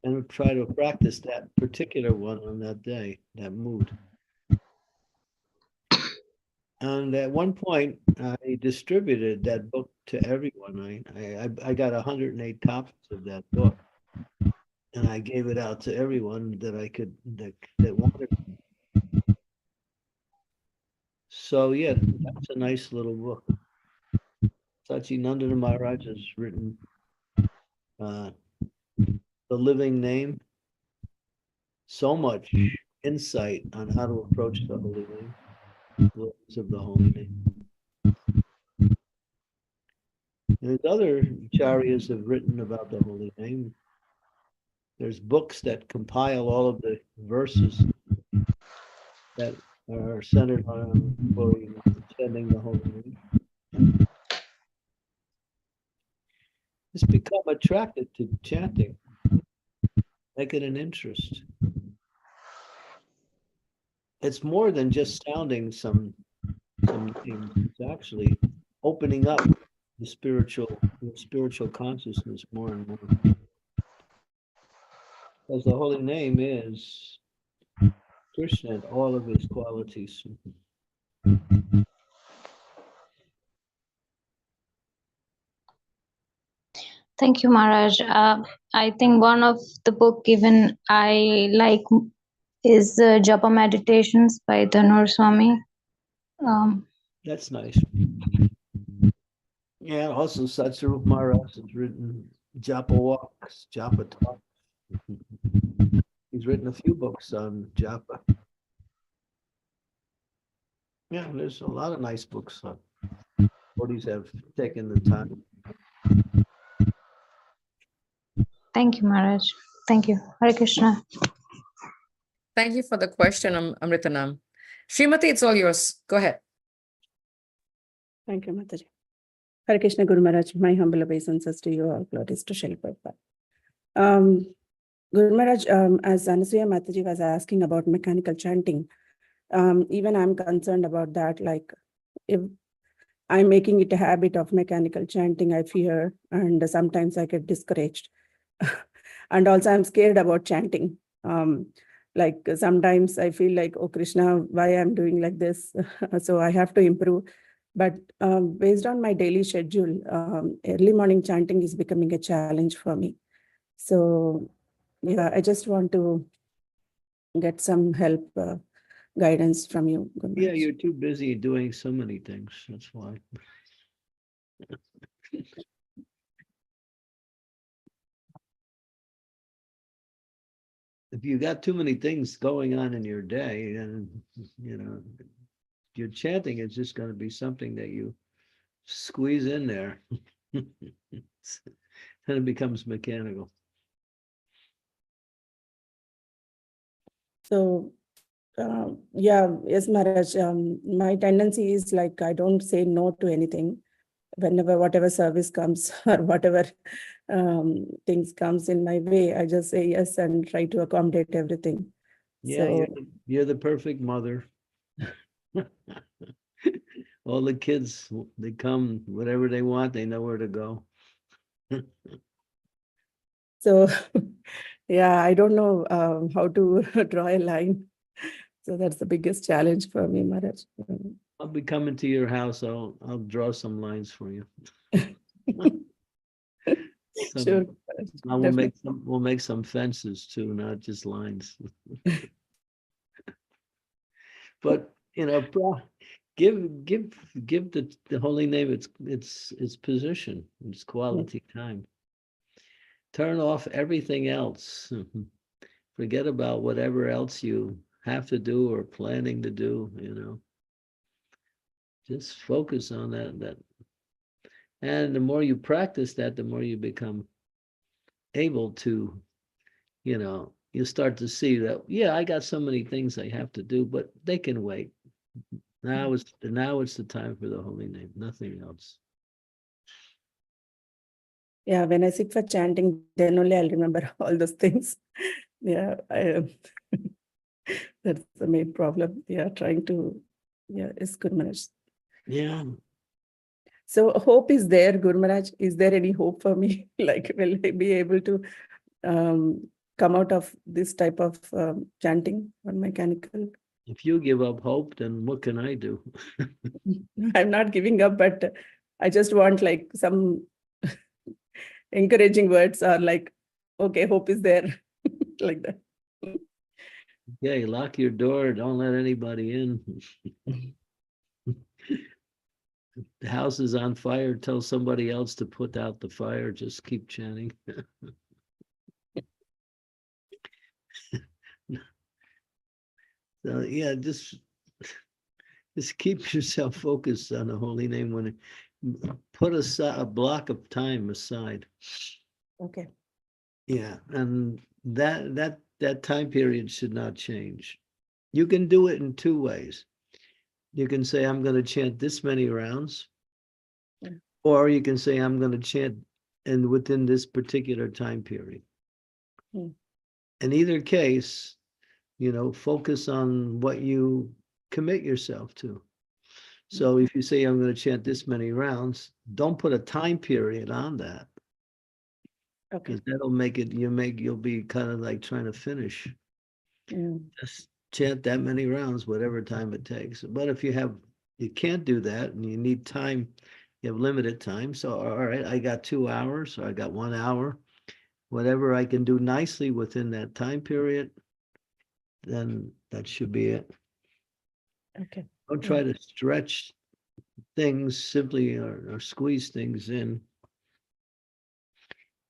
and try to practice that particular one on that day, that mood. And at one point, I distributed that book to everyone. I got 108 copies of that book, and I gave it out to everyone that I could that wanted. So yeah, that's a nice little book. Sachinandana Maharaj has written The Living Name. So much insight on how to approach the holy name, words of the holy name. And there's other acharyas have written about the holy name. There's books that compile all of the verses that are centered on chanting the holy name. Just become attracted to chanting. Make it an interest. It's more than just sounding some names. It's actually opening up the spiritual consciousness more and more. Because the holy name is Krishna and all of his qualities. Thank you, Maharaj. I think one of the book even I like is Japa Meditations by Dhanur Swami. That's nice. Yeah, also Satsarup Maharaj has written Japa Walks, Japa Talks. He's written a few books on Japa. Yeah, there's a lot of nice books on devotees have taken the time. Thank you, Maharaj. Thank you. Hare Krishna. Thank you for the question, Amritanam. Srimati, it's all yours. Go ahead. Thank you, Mataji. Hare Krishna Guru Maharaj, my humble obeisances to you all. Glories to Srila Prabhupada. Guru Maharaj, as Anasuya Mataji was asking about mechanical chanting, even I'm concerned about that. Like, if I'm making it a habit of mechanical chanting, I fear, and sometimes I get discouraged. And also I'm scared about chanting. Like sometimes I feel like, oh Krishna, why I'm doing like this? So I have to improve. But based on my daily schedule, early morning chanting is becoming a challenge for me. So yeah, I just want to get some help, guidance from you. Yeah, you're too busy doing so many things. That's why. if you got too many things going on in your day, and your chanting is just going to be something that you squeeze in there. Then it becomes mechanical. So, yeah, yes, Maharaj. My tendency is like I don't say no to anything. Whenever whatever service comes or whatever things comes in my way, I just say yes and try to accommodate everything. Yeah, So you're the perfect mother. All the kids, they come, whatever they want, they know where to go. so yeah, I don't know how to draw a line. So that's the biggest challenge for me, Maharaj. I'll be coming to your house. I'll draw some lines for you. Sure. We'll make some fences too, not just lines. But give the holy name its position, its quality time. Turn off everything else. Forget about whatever else you have to do or planning to do, Just focus on that. And the more you practice that, the more you become able to, you start to see that, yeah, I got so many things I have to do, but they can wait. Now it's the time for the holy name, nothing else. Yeah, when I sit for chanting, then only I'll remember all those things. Yeah, that's the main problem. Yeah, it's good, Maharaj. Yeah. So hope is there, Guru Maharaj. Is there any hope for me? Like, will I be able to come out of this type of chanting or mechanical? If you give up hope, then what can I do? I'm not giving up, but I just want like some encouraging words or like, okay, hope is there, like that. Okay, lock your door. Don't let anybody in. The house is on fire. Tell somebody else to put out the fire. Just keep chanting. So yeah, just keep yourself focused on the holy name. Put a block of time aside. Okay. Yeah, and that time period should not change. You can do it in two ways. You can say, I'm going to chant this many rounds, or you can say, I'm going to chant within this particular time period. In either case, focus on what you commit yourself to. So if you say, I'm going to chant this many rounds, don't put a time period on that. Okay. Because that'll make it, you'll be kind of like trying to finish. Just chant that many rounds, whatever time it takes. But if you can't do that and you need time, you have limited time. So, all right, I got 2 hours or I got 1 hour, whatever I can do nicely within that time period, then that should be it. Okay. Don't try to stretch things simply or squeeze things in.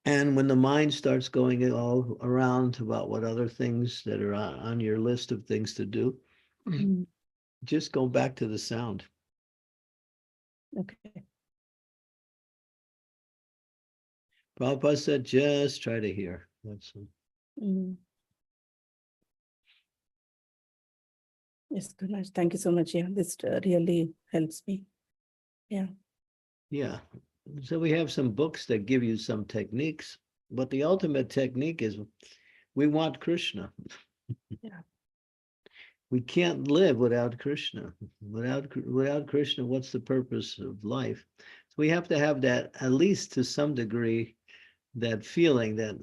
And when the mind starts going all around about what other things that are on your list of things to do, just go back to the sound. Okay. Prabhupada said, just try to hear. That's Yes, good night. Thank you so much. Yeah, this really helps me. Yeah. Yeah. So we have some books that give you some techniques, but the ultimate technique is we want Krishna. Yeah. We can't live without Krishna. Without Krishna, what's the purpose of life? So we have to have that, at least to some degree, that feeling that,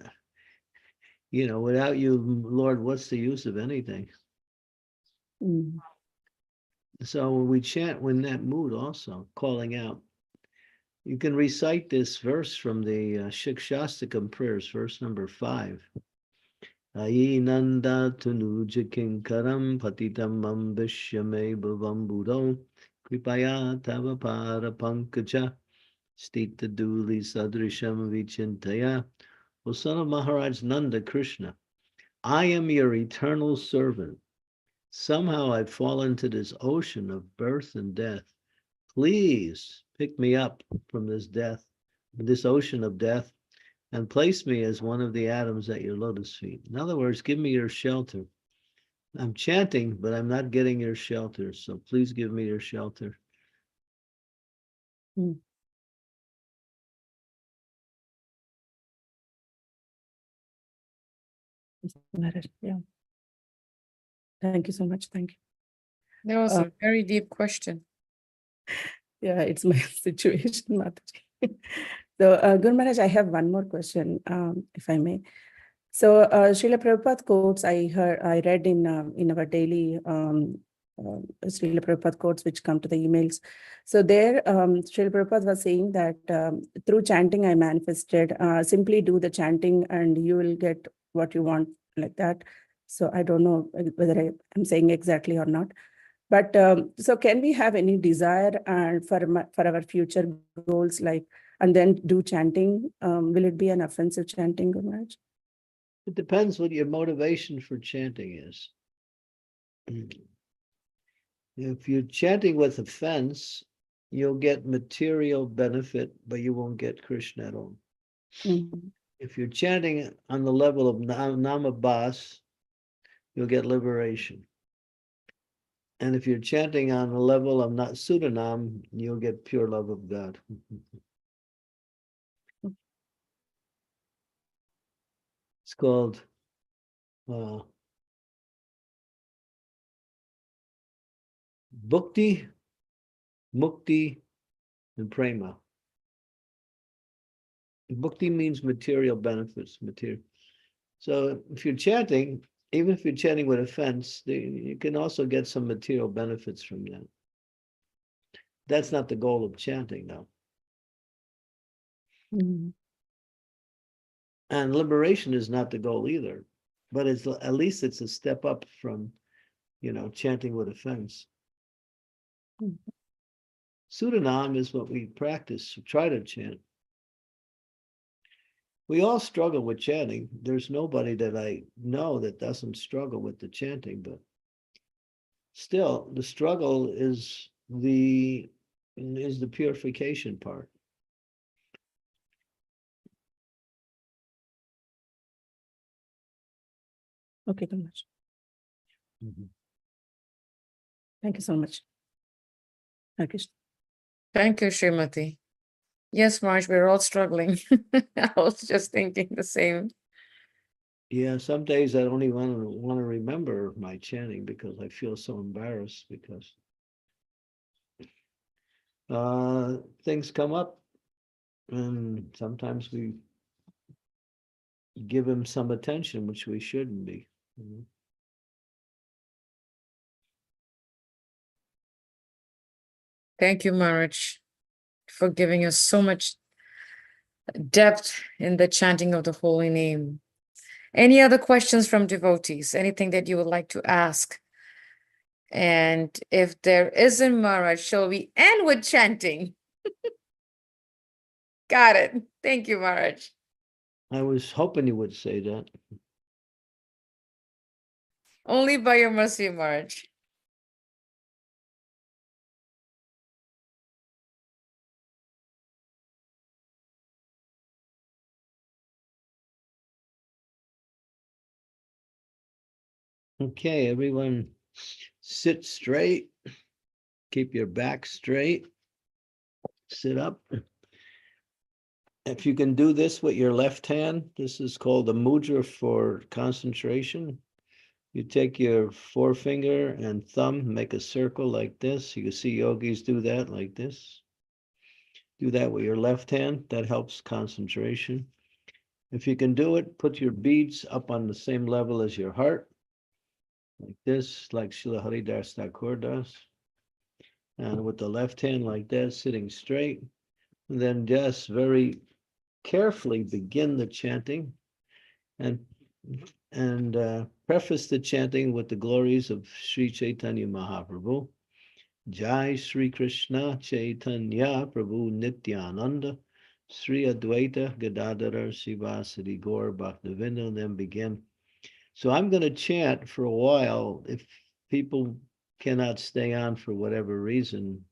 without you, Lord, what's the use of anything? So when we chant in that mood also, calling out, you can recite this verse from the Shikshastakam prayers, verse number 5. Ainanda tunuja kinkaram patitam mam vishyame bhavam buddho kripaya tava para pankaja stita duli sadrisham vichintaya. O son of Maharaj Nanda Krishna, I am your eternal servant. Somehow I've fallen into this ocean of birth and death. Please pick me up from this ocean of death, and place me as one of the atoms at your lotus feet. In other words, give me your shelter. I'm chanting, but I'm not getting your shelter. So please give me your shelter. Mm. Maharaj, yeah. Thank you so much. Thank you. That was Uh, a very deep question. Yeah, it's my situation, Mataji. So, Guru Maharaj, I have one more question, if I may. So, Srila Prabhupada quotes I read in our daily Srila Prabhupada quotes which come to the emails. So there, Srila Prabhupada was saying that through chanting I manifested. Simply do the chanting and you will get what you want, like that. So I don't know whether I'm saying exactly or not. But so can we have any desire and for our future goals, like, and then do chanting? Will it be an offensive chanting, Guru Maharaj? It depends what your motivation for chanting is. If you're chanting with offense, you'll get material benefit, but you won't get Krishna at all. Mhm. If you're chanting on the level of Namabhas, you'll get liberation. And if you're chanting on the level of not Sudanam, you'll get pure love of God. It's called Bhukti, Mukti, and Prema. Bhukti means material benefits, material. So if you're chanting, even if you're chanting with offense, you can also get some material benefits from that. That's not the goal of chanting, though. Mhm. And liberation is not the goal either. But it's at least it's a step up from, chanting with offense. Mhm. Sudanam is what we practice, try to chant. We all struggle with chanting. There's nobody that I know that doesn't struggle with the chanting, but still the struggle is the purification part. Okay, Guru Maharaj. Mhm. Thank you so much. Hare Krishna. Thank you, Srimati. Yes, Marge, we're all struggling. I was just thinking the same. Yeah, some days I don't even want to remember my chanting because I feel so embarrassed because things come up and sometimes we give him some attention, which we shouldn't be. Thank you, Marge, for giving us so much depth in the chanting of the holy name. Any other questions from devotees? Anything that you would like to ask? And if there isn't, Maharaj, shall we end with chanting? Got it. Thank you, Maharaj. I was hoping you would say that. Only by your mercy, Maharaj. Okay, everyone sit straight. Keep your back straight. Sit up. If you can do this with your left hand, this is called the mudra for concentration. You take your forefinger and thumb, make a circle like this. You can see yogis do that like this. Do that with your left hand. That helps concentration. If you can do it, put your beads up on the same level as your heart, like this, like Srila Haridas Thakur does. And with the left hand like that, sitting straight. And then just very carefully begin the chanting and preface the chanting with the glories of Sri Chaitanya Mahaprabhu. Jai Sri Krishna Chaitanya Prabhu Nityananda Sri Advaita Gadadhara Sivasadi Gaur Bhaktivinoda, and then begin. So I'm going to chant for a while. If people cannot stay on for whatever reason,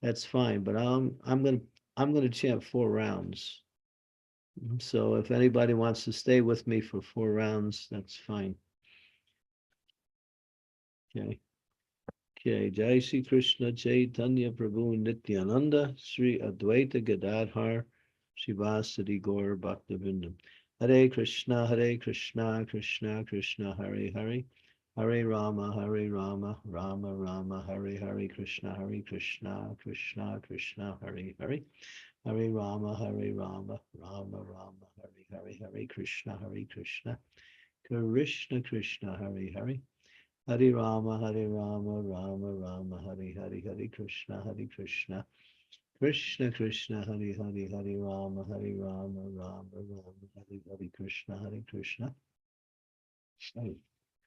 that's fine. But I'm going to chant 4 rounds. So if anybody wants to stay with me for 4 rounds, that's fine. Okay. Okay. Jai Shri Krishna Chaitanya Prabhu Nityananda Sri Advaita Gadadhar Shivasadi Gaur Bhaktivinoda. Hare Krishna, Krishna Krishna, Hare Hare. Hare Rama, Rama Rama, Hare Hare Krishna, Krishna Krishna, Hare Hare. Hare Rama, Rama Rama, Hare Hare, Hare Krishna, Krishna Krishna, Hare Hare. Hare Rama, Rama Rama, Hare Hare, Hare Krishna, Krishna Krishna, Hare Hare, Hare Rama, Rama Rama, Hare Hare Krishna, Krishna.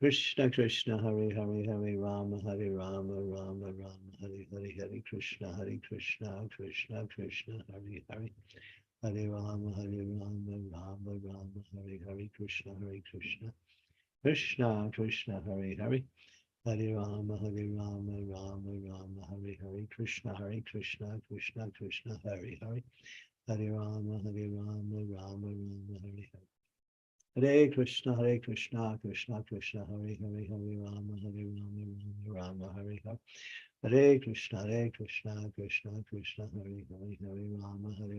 Hare Krishna, Hare Hare, Hare Rama, Rama Rama, Hare Hare, Hare Krishna, Krishna Krishna, Hare Hare. Hare Rama, Rama Rama, Hare Hare Krishna, Krishna Krishna, Hare Hare. Hare Rama, Rama Rama, Hare Hare Krishna, Krishna Krishna, Hare Hare. Hare Rama, Rama Rama, Hare Hare. Hare Krishna, Krishna Krishna, Hare Hare, Hare Rama, Rama Hare Hare. Hare Krishna, Krishna Krishna, Hare Hare, Hare Rama, Rama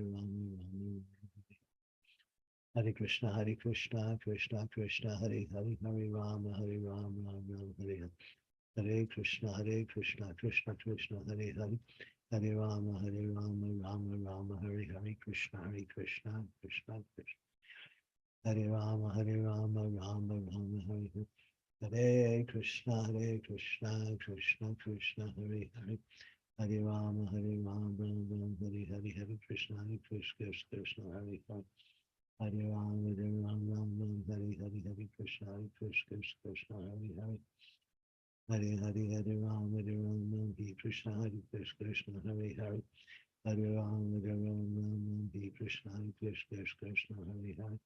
Hare Krishna, Krishna Krishna, Hare Hare, Hare Rama, Rama Hare Hare. Hare Krishna, Krishna Krishna, Hare Hare. Hare Rama, Rama Hare Hare. Krishna, Krishna Krishna. Hare Rama, Rama Rama, Hare Hare. Hare Krishna, Krishna Krishna, Hare Hare. Hare Rama, Rama Hare Hare. Hare Krishna, Krishna Hare Hare. Hare Rama, Rama Hare Hare. Hare Krishna, Krishna Hare Hare. Hare Hare Rama, Hare Krishna, Krishna Hare Hare. Hare Rama, Hare Krishna, Krishna Hare Hare.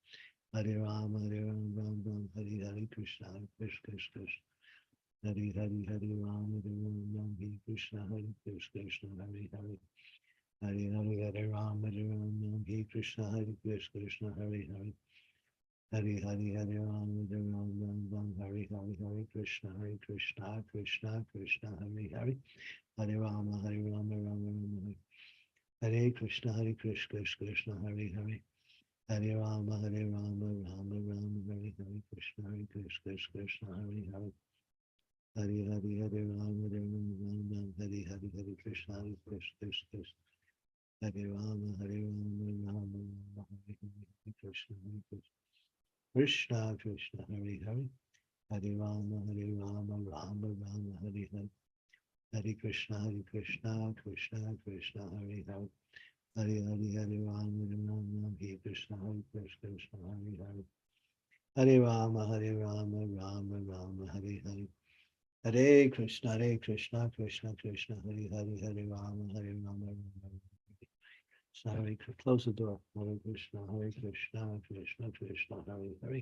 Hare Rama, Hare Hare Krishna, Krishna. Hare Rama, Hare Krishna, Krishna Hare Hare. Hare Rama, Hare Krishna, Krishna Hare Hare. Hare Rama, Hare Krishna, Krishna Krishna Hare Hare. Hare Rama, Rama Hare Krishna, Krishna Hare Hare. Hare Rama, Rama Hare Hare Krishna, Krishna Hare Hare. Hare Rama, Rama Hare Hare Krishna, Krishna. Hare Rama, Rama Hare Hare Krishna, Krishna Hare Hare. Hare Rama, Rama Hare Hare. Hare Krishna, Krishna Hare Hare. Hare Rama, Rama Hare Krishna, Krishna Hare Hare. Hare Rama, Rama Hare Hare. Hare Krishna, Krishna Hare Hare. Hare Rama, Rama. Sorry, close the door. Hare Krishna, Krishna Hare Hare.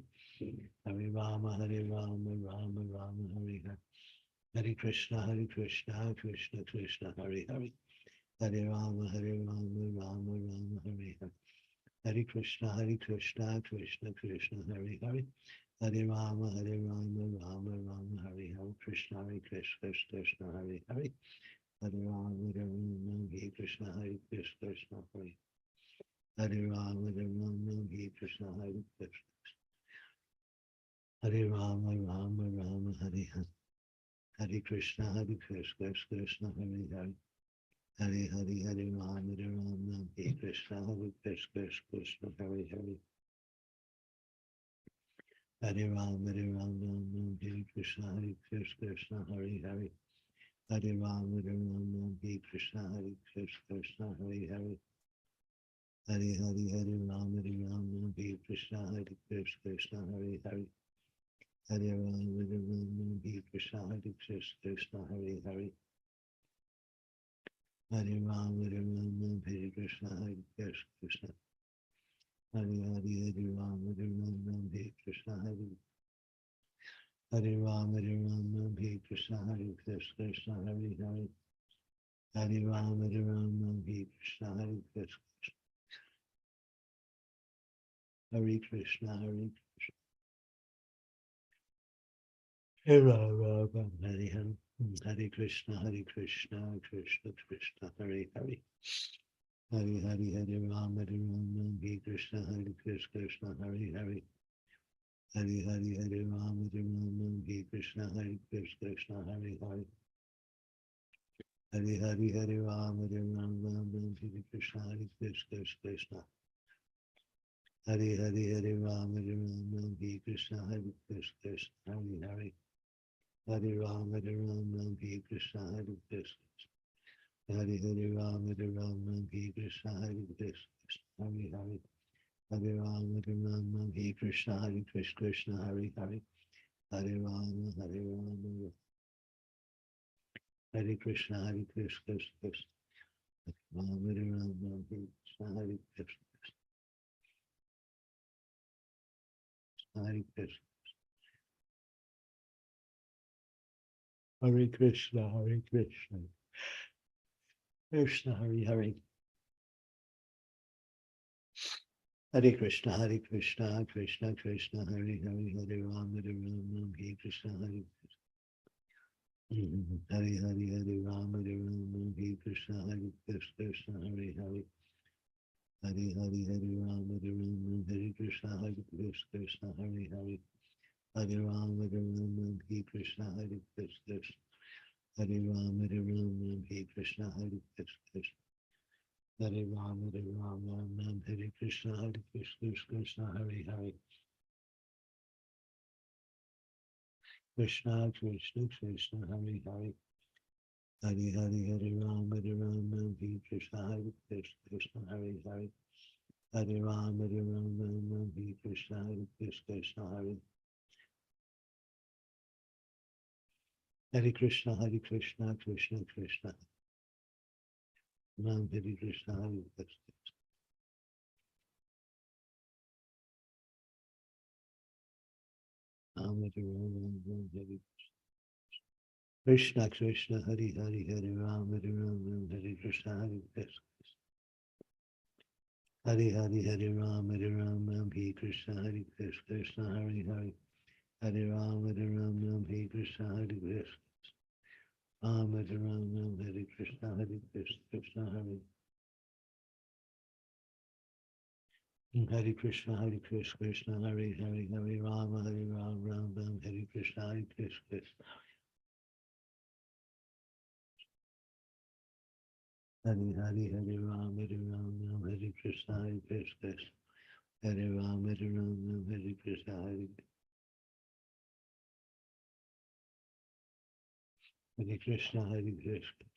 Hare Rama, Rama Hare Hare. Hare Krishna, Krishna Hare Hare. Hare Rama, Rama Hare Hare. Hare Krishna, Krishna Hare Hare. Hare Rama, Rama Hare Hare. Krishna, Krishna Hare Hare. Hare Rama, Hare Krishna, Krishna Hare. Hare Rama, Hare Krishna, Krishna. Hare Rama, Rama Hare Hare. Hare Krishna, Krishna Hare Hare. Hare Rama, Rama Hare Krishna, Krishna Hare Hare. Hare Rama, Rama Hare Krishna, Krishna Hare Hare. Hare Rama, Rama Hare Krishna, Krishna Hare Hare. Hare Rama, Rama Hare Krishna, Krishna Hare Hare. Hare Rama, Rama Hare Krishna, Krishna Hare Hare. Hare Rama, Rama Hare Krishna, Krishna. Hare Rama, Rama Hare Krishna, Hare Ram, Hare Krishna, Hare Krishna, Hare Hare. Hare Ram, Hare Krishna, Hare Krishna. Hare Krishna, Hare Krishna. Hare Ram, Hare Hare. Hare Krishna, Krishna Krishna, Hare Hare. Hare Hare, Hare Ram, Hare Krishna, Krishna, Hare Hare. Hare Hare, Hare Ram, Hare Krishna, Krishna, Hare Hare. Hare Hare, Hare Ram, Hare Krishna, Krishna. Hare Hare, Hare Ram, Hare Krishna, Krishna, Hare Hare. Hare Ram, Hare Krishna, Krishna. Hare Hare Ram, Hare Krishna, Krishna, Hare Hare. Hare Ram, Hare Krishna, Krishna, Hare Hare. Hare Ram, Hare Krishna, Krishna. Ram, Hare Ram, Hare Krishna, Hare Krishna. Hare Krishna, Hare Krishna. Krishna, Hare Hare. Hare Krishna, Krishna, Krishna, Hare Hare. Hare Ram, Hare Krishna, Hare Hare Hare, Hare Ram, Hare Krishna, Krishna, Hare Hare. Hare Hare, Hare Ram, Hare Krishna, Krishna, Hare Hare. Hare Ram, Hare Krishna, Krishna. Hare Ram, Hare Krishna, Krishna. Hare Ram, Hare Krishna, Krishna, Hare Hare. Krishna, Krishna, Krishna, Hare Hare. Hare Hare, Hare Ram, Hare Krishna, Krishna, Hare Hare. Hare Ram, Hare Krishna, Krishna, Hare. Hare Krishna, Krishna, Krishna. Ram, Hare Krishna, Hare Krishna. Ram, Hare Krishna, Krishna, Hare Hare, Hare Ram, Hare Krishna, Hare Krishna. Hare Hare, Hare Ram, Hare Krishna, Krishna, Hare Hare. Hare Ram, Hare Krishna, Hare Krishna. Ram, Hare Krishna, Krishna, Hare. Hare Krishna, Krishna, Hare Hare, Hare Ram, Hare Krishna, Krishna. Hare Hare, Hare Ram, Hare Krishna, Krishna. Hare Ram, Hare Krishna, Hare Krishna, Hare Krishna.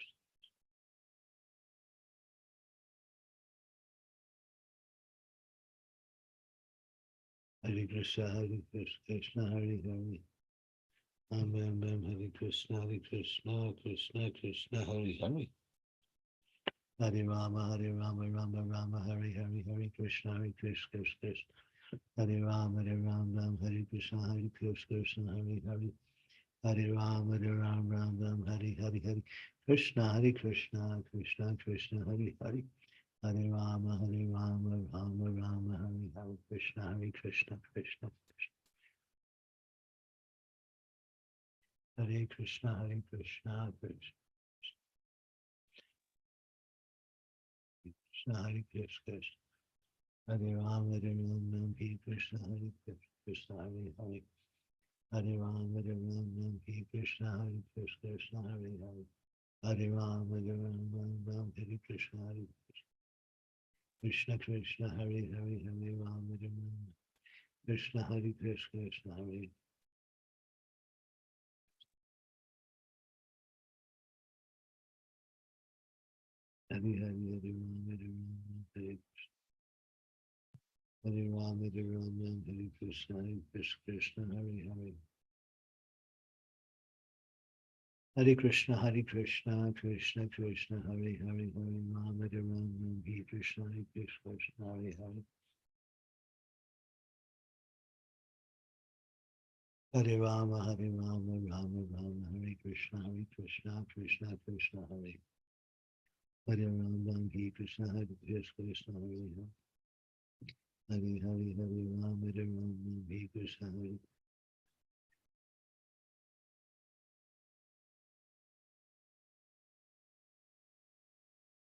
Hare Krishna, Krishna, Hare Hare. Ram, Hare Krishna, Krishna, Krishna, Hare Hare. Hare Rama, Rama, Hare Hare, Hare Krishna, Krishna. Hare Ram, Hare Krishna, Krishna, Hare Hare. Hare Ram, Hare Hare. Krishna, Krishna, Krishna, Hare Hare. Hare Rama, Rama, Hare Hare. Krishna, Krishna, Krishna. Hare Krishna, Krishna, Krishna, Hare Krishna. Hare Ram, Hare Krishna, Krishna, Hare Hare. Hare Ram, Krishna, Krishna, Hare Hare. Hare Ram, Hare Krishna, Krishna, Krishna, Hare Hare. Hare Ram, Krishna, Krishna, Hare. Hare Hare, Hare Ram, Hare Hare Ram, Hare Krishna, Krishna, Hare Hare. Hare Krishna, Krishna, Krishna, Hare Hare. Hare Ram, Hare Krishna, Krishna, Hare Hare. Hare Rama, Rama Rama, Hare Krishna, Krishna Krishna, Hare. Hare Rama, Hare Krishna, Krishna, Hare Hare. Hare Rama, Hare Krishna, Hare.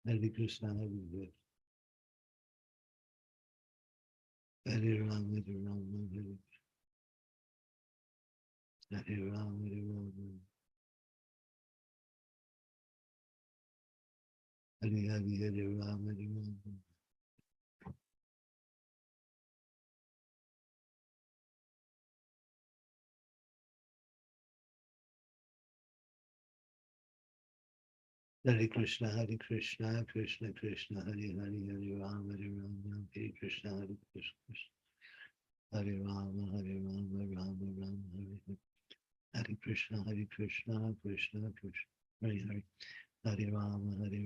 Hare Krishna, Hare Hare. Hare Rama, Hare Rama, Hare. Hare Rama, Hare Rama. Hare Rama, Hare Rama. Hare Krishna, Krishna Krishna, Hare Rama, Hare Krishna, Krishna. Hare Rama, Rama Hare. Hare Krishna, Krishna Krishna, Hare Hare. Hare Rama, Rama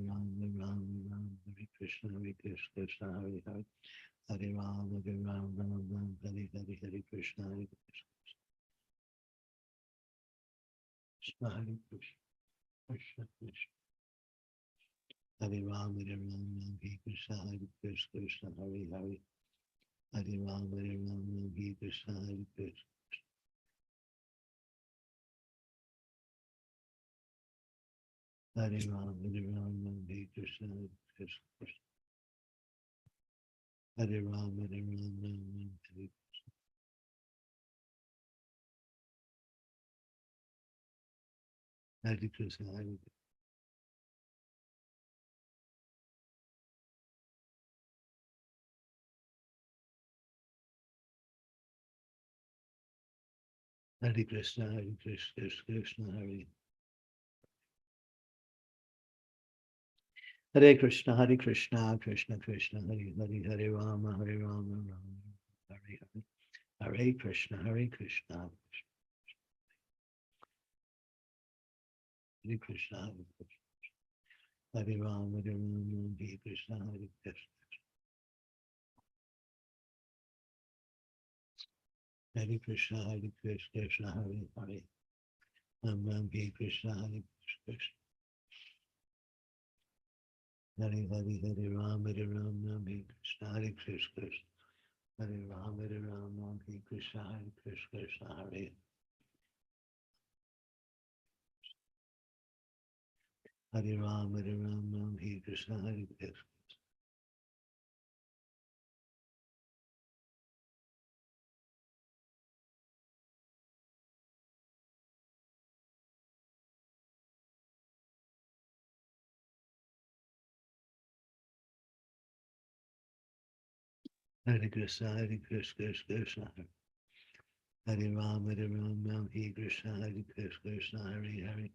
Hare Krishna, Krishna, Hare Hare. Hare Rama, Hare Hare Krishna, Hare Krishna, Hare Krishna, Krishna. Hare Rama, Hare Krishna, Krishna, Hare Hare. Hare Rama, Hare Krishna, Hare Krishna. Hare Rama, Hare Krishna, Krishna. Hare Rama, Hare Krishna. Hare Krishna, Hare Krishna, Krishna, Hare. Hare Krishna, Krishna Krishna, Hare Hare, Hare Rama, Rama Hare Hare. Hare Krishna, Krishna. Hare Krishna, Hare Rama, Hare Krishna, Hare Krishna. Hare Krishna, Krishna, Hare Hare. Hare Krishna, Krishna. Hare Rama, Hare Krishna, Hare Krishna. Hare Rama, Hare Krishna, Hare Krishna, Hare. Hare Rama, Hare Krishna, Hare Krishna. Hare Krishna, Krishna. Hare Rama, Hare Krishna, Krishna, Hare Hare.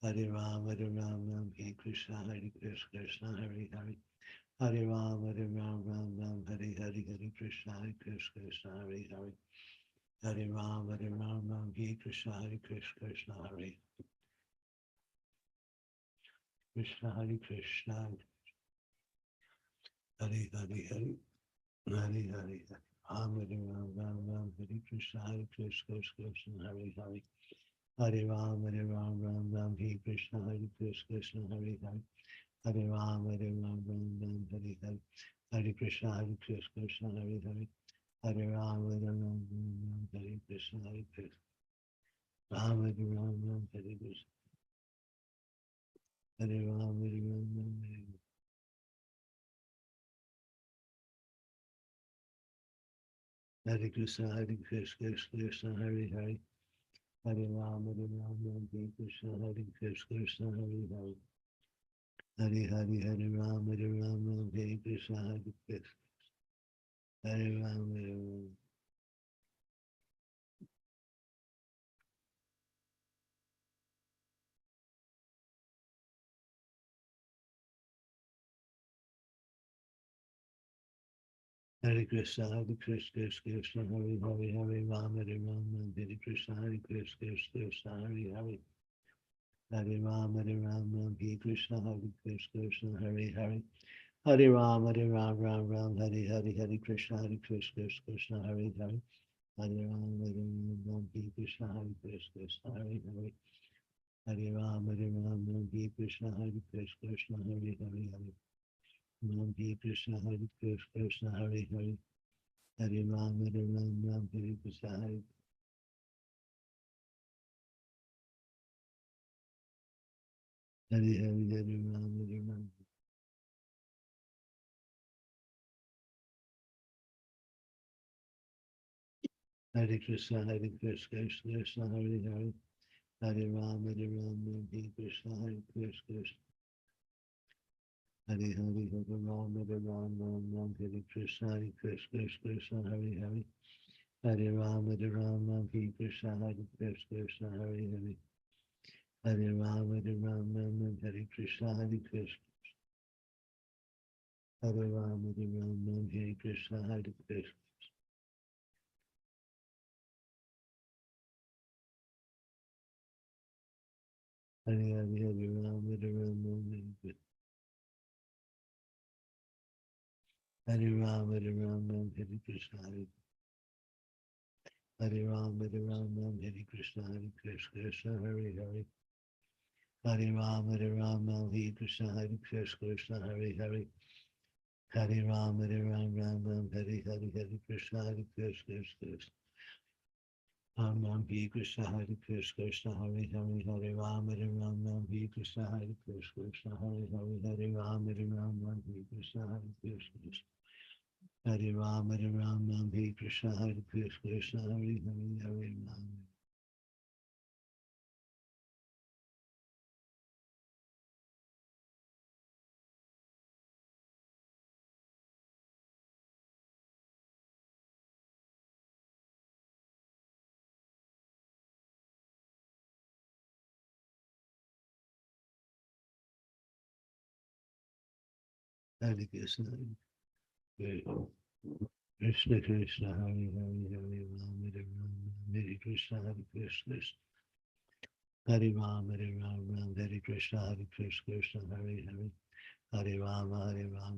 Hare Rama, Hare Krishna, Krishna, Hare Hare. Hare Rama, Hare Hare Krishna, Krishna, Hare Hare. Hare Rama, Hare Krishna, Krishna, Hare. Krishna, Hare Krishna. Hare Hare. Hare Hare. Ram Hare Krishna, Krishna, Hare Hare. Hare Ram, Hare Krishna, Krishna, Hare Hare. Hare Ram, Hare Hare. Hare Krishna, Krishna, Hare Hare. Hare Ram, Hare Krishna, Krishna. Ram, Hare Krishna. Hare Ram, Hare. Hare Krishna, Krishna, Hare Hare. Hare Rama, Hare Krishna, Krishna, Hare Hare. Hare Rama, Hare Krishna, Krishna. Hare Rama, Hare Krishna, Krishna, Hare Hare, Hare Rama, Hare Krishna, Krishna, Hare Hare. Hare Rama, Hare Krishna, Krishna, Hare Hare. Hare Rama, Hare Hare, Hare Krishna, Krishna, Hare Hare. Hare Ram, Hare Ram, Hare Krishna, Hare Krishna, Krishna Hare Hare. Hare Ram, Hare Ram, Hare Krishna, Hare Krishna, Krishna Hare Hare. Ram Hare Krishna, Hare Krishna, Krishna Hare Hare. Hare Ram, Hare Ram, Ram Hare Krishna, Hare Hare Hare, Hare Ram, Hare Ram. Hare Krishna, Hare Krishna, Krishna Krishna Hare Hare. Hare Ram, Hare Ram, Hare Krishna, Hare Krishna, Krishna Hare Hare, Hare Ram, Hare Ram, Ram Ram Hare Krishna, Hare Krishna, Krishna Hare Hare. Hare Ram, Hare Ram, Hare Krishna, Hare Krishna, Krishna Hare Hare. Hare Ram, Hare Ram, Hare Krishna, Hare Krishna. Hare Ram, Hare Ram, Hare Krishna, Hare Krishna. Hare Hare, Hare Ram, Hare Ram, Hare Krishna. Hare Ram, Hare Ram, Hare Krishna, Hare Ram, Hare Ram, Hare Krishna, Krishna Hare Hare. Hare Ram, Hare Ram, Hare Krishna, Krishna Hare Hare. Hare Ram, Hare Ram, Hare Hare, Hare Krishna, Krishna. Ram Ram, Hare Krishna, Krishna Hare Hare. Hare Ram, Hare Ram, Hare Krishna, Krishna Hare Hare. Hare Ram, Hare Ram, Hare Krishna, Krishna. Hare Ram, Hare Ram, Hare Krishna, Krishna Hare Hare. Hare Ram. Hare Krishna. Krishna Krishna Hare Hare. Hare Ram, Hare Ram, Hare Krishna, Krishna. Hare Ram, Hare Ram, Hare Krishna, Krishna Hare Hare. Hare Ram, Hare Ram,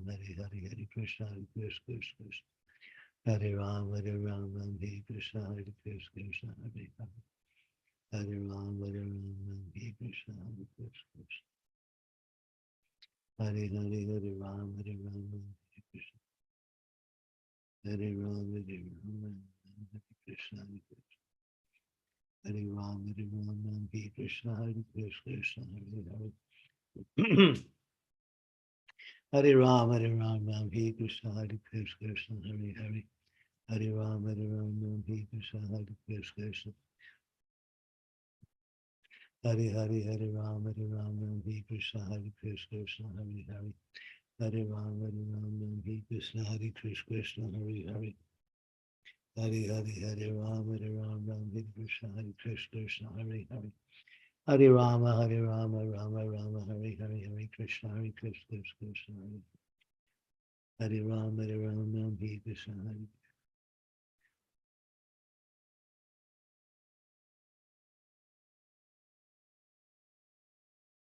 Hare Hare, Hare Krishna, Krishna. Hare Ram, Hare Ram, Hare Krishna, Krishna Hare Hare. Hare Ram, Hare Ram, Hare Krishna, Krishna. Hare Hare, Hare Ram, Hare Ram, Hare Krishna. Hare Ram, Hare Ram, Hare Krishna, Krishna. Hare Ram, Hare Ram, Hare Krishna, Krishna Hare Hare. Hare Ram, Hare Ram, Hare Krishna, Krishna Hare Hare. Hare Ram, Hare Ram, Hare Krishna, Krishna. Hare Hare, Hare Ram, Hare Ram, Hare Krishna, Krishna Hare Hare. Hare Ram, Hare Ram, Hare Krishna, Krishna Hare Hare. Hare Hare, Hare Ram, Hare Ram, Hare Krishna, Krishna Hare Hare. Hare Rama, Hare Rama, Rama Rama, Hare Hare, Hare Krishna, Krishna Hare. Hare Rama, Hare Rama, Hare Krishna, Hare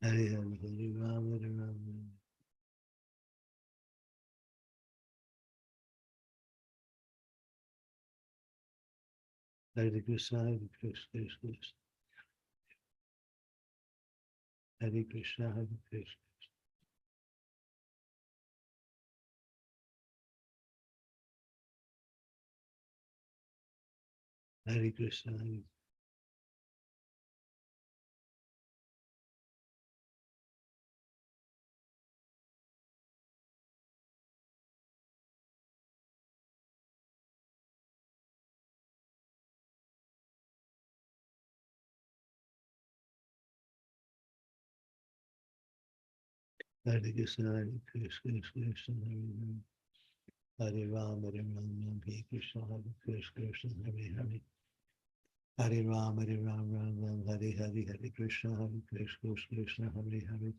Hare, Hare Rama, Hare Rama. Hare Krishna, Krishna. Hare Krishna, Krishna. Hare Krishna. Hare Krishna, Krishna Krishna, Hare Rama, Hare Rama, Hare Krishna, Krishna Hare Hare. Hare Rama, Hare Rama, Hare Hare, Hare Krishna, Krishna Hare Hare.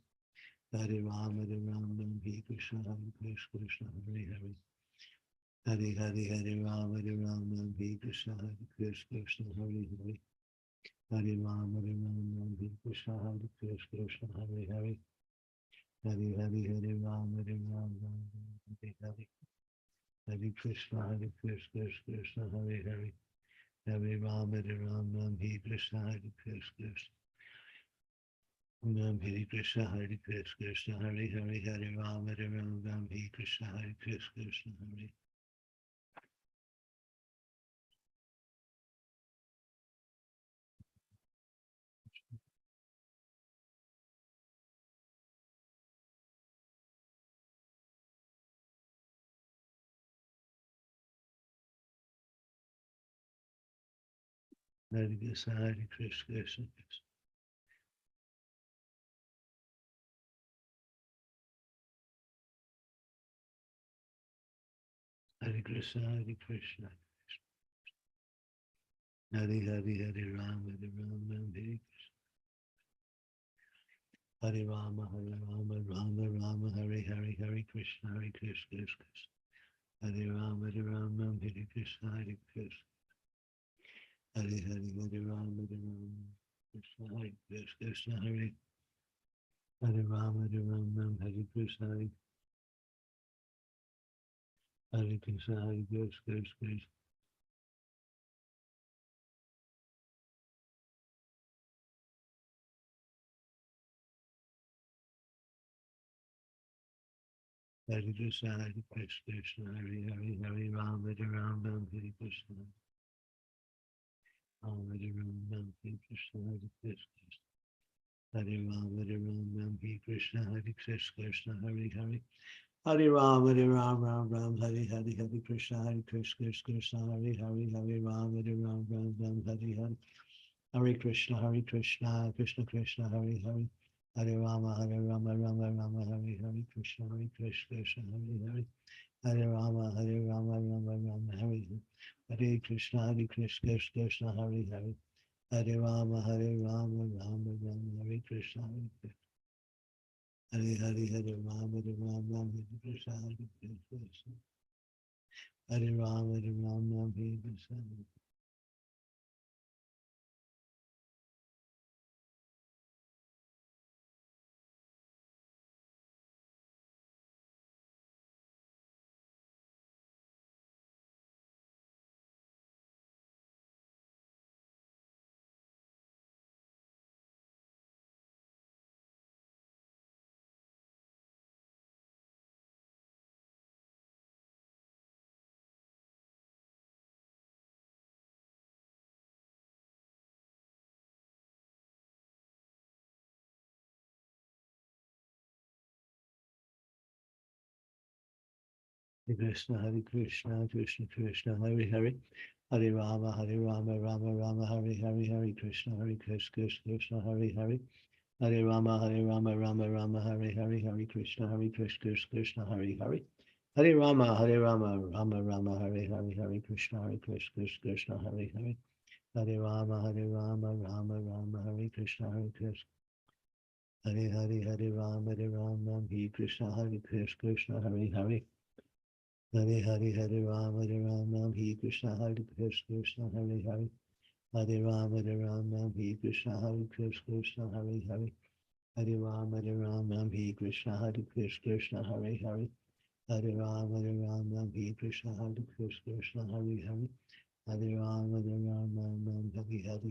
Hare Rama, Hare Rama, Hare Krishna, Krishna Hare Hare. Hare Hare, Hare Rama, Hare Rama, Hare Krishna, Krishna Hare Hare. Hare Rama, Hare Rama, Hare Krishna, Krishna Hare Hare. Hare Hare, Hare Rama, Hare Rama, Hare Hare. Hare Krishna, Hare Krishna, Krishna Hare Hare, Hare Ram, Hare Krishna, Hare Krishna, Ram Hare Krishna, Hare Krishna, Hare Hare, Hare Ram, Hare Krishna, Hare Krishna, Hare. Hare Krishna, Hare Krishna, Krishna Krishna. Hare Krishna, Hare Krishna. Hare Hare, Hare Ram, Ram Hare Krishna. Hare Rama, Rama Rama, Hare Hare, Hare Krishna, Hare Krishna, Krishna. Hare Rama, Hare Krishna, Hare Krishna. Hare Hare, Hare Rama, Krishna, Hare Krishna, Hare. Hare Rama, Hare Krishna, Hare Krishna, Hare Krishna. Hare Krishna, Hare Krishna, Hare Hare, Hare Rama, Hare Krishna. Hare Ram, Hare Krishna, Hare Krishna. Hare Ram, Hare Krishna, Hare Krishna, Hare Hare. Hare Ram, Ram, Hare Hare, Hare Krishna, Krishna, Hare Hare, Hare Ram, Ram, Hare Hare. Hare Krishna, Krishna Krishna, Hare Hare. Hare Rama, Rama, Hare Hare Krishna, Krishna, Hare Hare. Hare Rama, Rama, Hare Hare. Hare Krishna, Krishna, Hare Hare. Hare Rama, Rama, Hare Krishna, Hare Hare, Hare Rama, Hare Krishna, Hare Krishna. Hare Rama, Hare Krishna. Hare Krishna, Krishna Krishna, Hare Hare. Hare Rama, Rama, Hare Hare, Hare Krishna, Krishna, Hare Hare. Hare Rama, Rama, Hare Hare, Hare Krishna, Krishna, Hare Hare. Hare Rama, Rama, Hare Hare, Hare Krishna, Krishna, Hare Hare. Hare Rama, Rama, Hare Krishna, Krishna. Hare Hare, Hare Rama, Hare Krishna, Krishna, Hare Hare. Hare Hare, Hare Rama, Hare Krishna, Krishna, Hare Hare. Hare Rama, Hare Krishna, Krishna, Hare Hare. Hare Rama, Hare Krishna, Krishna, Hare Hare. Hare Rama, Hare Krishna, Krishna, Hare Hare. Hare Rama, Hare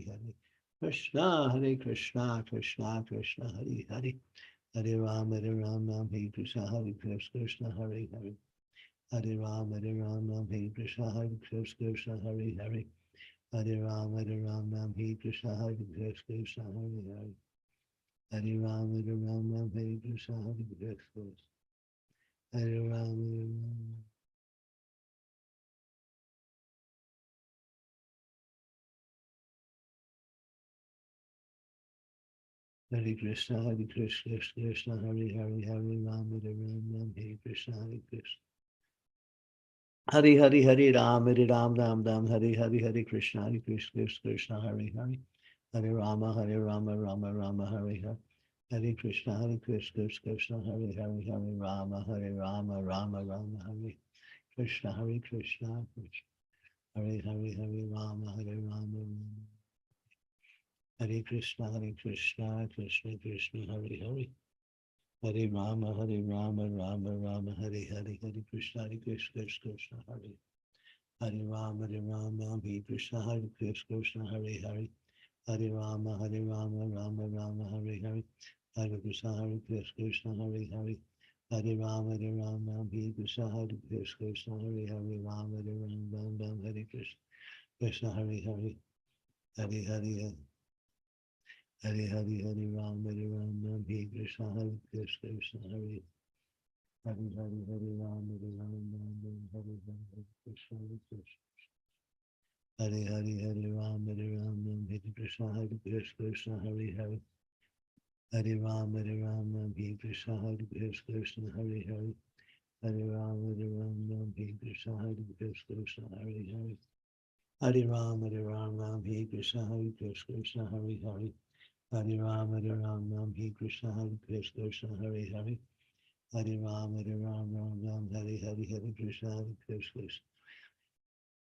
Hare. Krishna, Hare Krishna, Krishna, Krishna, Hare Hare. Hare Rama, Hare Krishna, Krishna, Hare Hare. Hare Rama, Hare Krishna, Krishna, Hare Hare. Hare Rama, Hare Krishna, Krishna, Hare Hare. Hare Rama, Hare Krishna, Krishna. Hare Rama. Hare Krishna, Krishna, Hare Hare, Hare Rama, Hare Krishna, Krishna. Hare Hare, Hare Ram, Ram, Hare Hare, Hare Krishna, Krishna, Hare Hare. Hare Rama, Rama, Hare Hare. Hare Krishna, Krishna, Hare Hare, Hare Rama, Rama, Hare Krishna, Krishna, Hare Hare, Hare Rama, Rama. Hare Krishna, Krishna, Krishna, Hare Hare. Hare Rama, Rama Rama, Hare Hare, Hare Krishna, Krishna Krishna, Hare Hare Rama, Hare Krishna, Krishna Hare Hare, Hare Rama, Rama Rama, Hare Hare, Hare Krishna, Krishna Hare Hare, Hare Rama, Hare Krishna, Krishna Hare Hare, Rama, Hare Krishna, Krishna Hare Hare, Hare Hare. Hare Hare, Hare Rama, Hare Krishna, Krishna Hare Hare, Hare Rama, Hare Krishna, Krishna Hare Hare, Hare Rama, Hare Krishna, Krishna Hare Hare, Hare Rama, Hare Krishna, Krishna Hare Hare, Hare Rama, Hare Krishna, Krishna Hare Hare, Hare Rama, Hare Krishna, Krishna Hare Hare, Hare Rama, Hare Krishna, Krishna Hare Hare, Hare Rama, Hare Hare, Hare Krishna, Krishna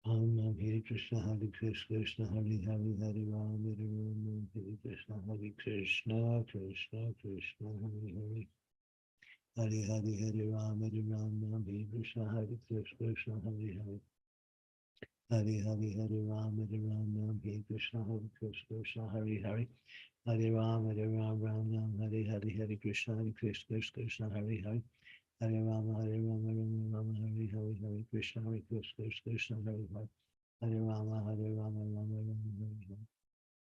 Hare Krishna, Krishna Hare Hare, Hare Rama, Hare Krishna, Krishna Krishna Hare Hare, Hare Hare, Hare Rama, Hare Krishna, Krishna Hare Hare, Hare Hare, Hare Rama, Hare Krishna, Krishna Hare Hare, Hare Rama, Hare Hare, Hare Krishna, Krishna Hare Hare, Hare Rama, Rama Hare Hare, Hare Krishna, Krishna Hare Hare, Hare Rama, Rama Hare Hare,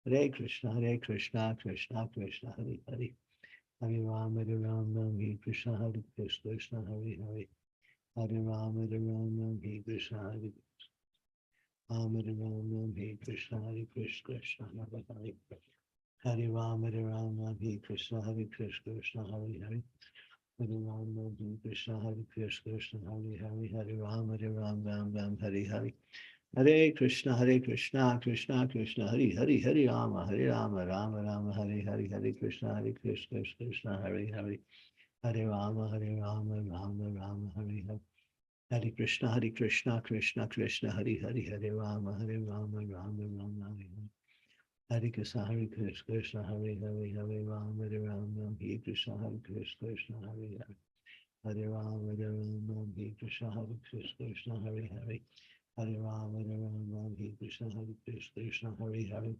Hare Krishna, Krishna Krishna Hare Hare, Hare Rama, Hare Krishna, Krishna Hare Hare, Hare Rama, Hare Krishna, Hare Rama, Hare Krishna, Krishna Hare Hare, Hare Rama, Hare Krishna, Krishna Hare Hare, Hare Rama, Hare Krishna, Krishna Hare Hare, Hare Rama, Hare Hare, Hare Krishna, Krishna Krishna Hare Hare, Hare Rama, Rama Hare Hare, Hare Krishna, Krishna Hare Hare, Hare Rama, Rama Hare Hare, Hare Krishna, Krishna Krishna Hare Hare, Hare Rama, Rama Hare Hare, Hare Krishna, Krishna Hare Hare, Hare Rama, Hare Krishna, Krishna Hare Hare, Hare Rama, Hare Krishna, Krishna Hare Hare, Hare Rama, Hare Krishna, Krishna Hare Hare,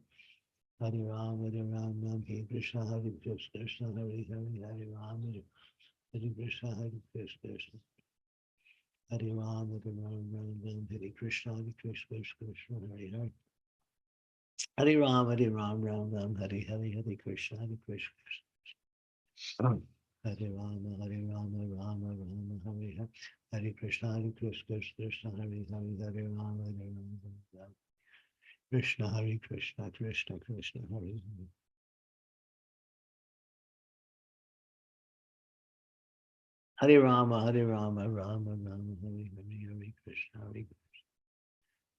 Hare Rama, Hare Krishna, Krishna Hare Hare, Hare Rama, Hare Krishna, Krishna Hare Rama, Hare Krishna, Krishna Hare Hare, Hare Rama, Hare Hare, Hare Krishna, Krishna Hare Rama, Rama Hare Hare, Hare Krishna, Krishna Hare Hare, Hare Rama, Krishna Hare Krishna, Krishna Hare Hare, Hare Rama, Rama Hare Hare, Hare Krishna,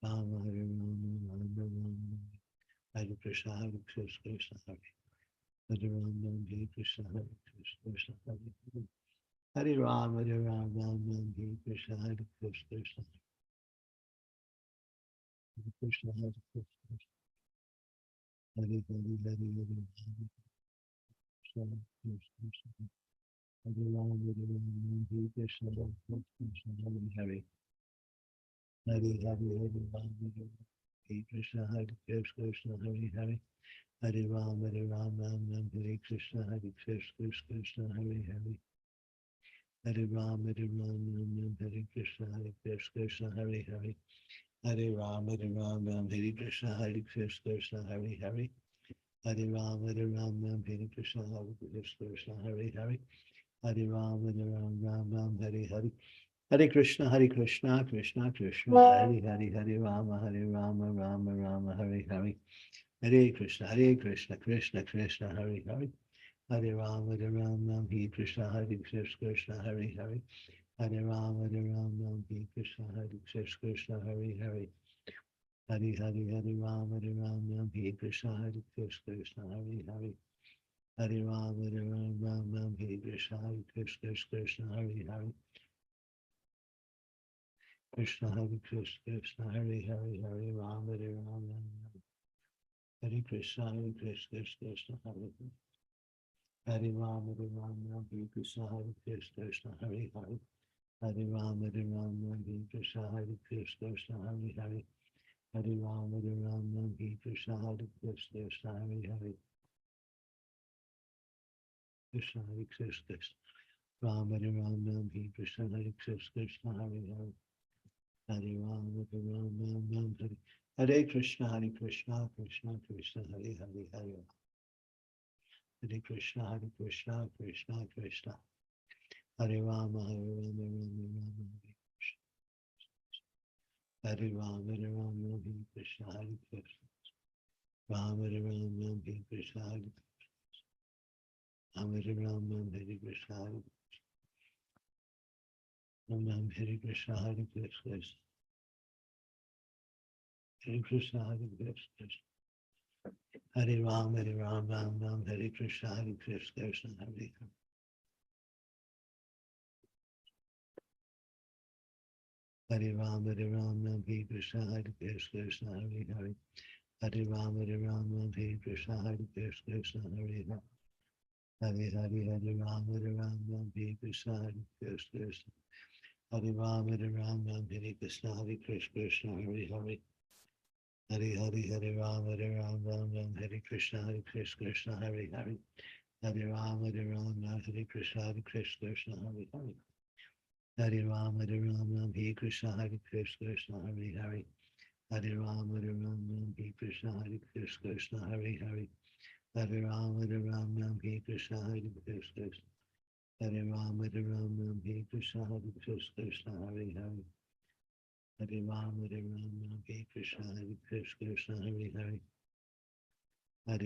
Rama Hare Rama, Hare Krishna, Krishna Hare Hare Rama, Hare Krishna, Krishna Hare Hare, Hare Rama, Hare Krishna, Krishna Krishna Hare Krishna, Hare Hare, Hare Krishna, Krishna Hare Rama, Hare Krishna, Krishna Hare Hare, Hare Hare, Hare Rama, Hare Krishna, Krishna Hare Hare, Hare Rama, Hare Krishna, Krishna Hare Hare, Hare Rama, Hare Krishna, Krishna Hare Hare, Hare Rama, Hare Krishna, Krishna Hare Hare, Hare Rama, Hare Krishna, Krishna Hare Hare, Hare Rama, Hare Hare, Hare Krishna, Krishna Krishna Hare Hare, Hare Rama, Rama Hare Hare, Hare Krishna, Krishna Krishna Hare Hare, Hare Rama, Hare Krishna, Krishna Hare Hare, Hare Rama, Hare Krishna, Krishna Hare Hare, Hare Hare, Hare Rama, Hare Krishna, Krishna Hare Hare, Hare Rama, Hare Krishna, Krishna Hare Hare, Krishna Hare Krishna, Hare Hare, Hare Rama, Hare Krishna, Krishna Hare Hare, Hare Rama, Hare Krishna, Krishna Hare Hare. Hare Rama, Hare Krishna, Krishna Hare Hare. Hare Rama, Hare Krishna, Krishna Hare Hare. Krishna Hare Krishna, Rama Hare Krishna, Krishna Hare Hare. Hare Rama, Hare Krishna, Krishna Krishna Hare Hare Hare. Hare Krishna, Krishna Krishna. Hare Rama, Rama. Hare Rama, Hare Krishna, Krishna. Rama, Hare Krishna, Rama, Hare Krishna, Rama, Hare Krishna, Krishna. Hare Krishna, Krishna. Hare Rama, Hare Krishna, Krishna, Hare Hare. Hare Rama, Hare Krishna, Krishna, Hare Hare. Hare Rama, Hare Krishna, Krishna, Hare Hare. Hare Rama, Hare Krishna, Krishna. Hare Rama, Hare Krishna, Krishna, Hare Hare. Hare Rama, Hare Krishna, Krishna, Hare Hare. Hare Rama, Hare Krishna, Krishna, Hare Hare. Hare Rama, Hare Krishna, Krishna, Hare Hare. Hare Rama, Hare Krishna, Krishna, Hare Hare. Hare Rama, Hare Krishna, Krishna. Hare Rama, Hare Krishna, Krishna, Hare Hare. Hare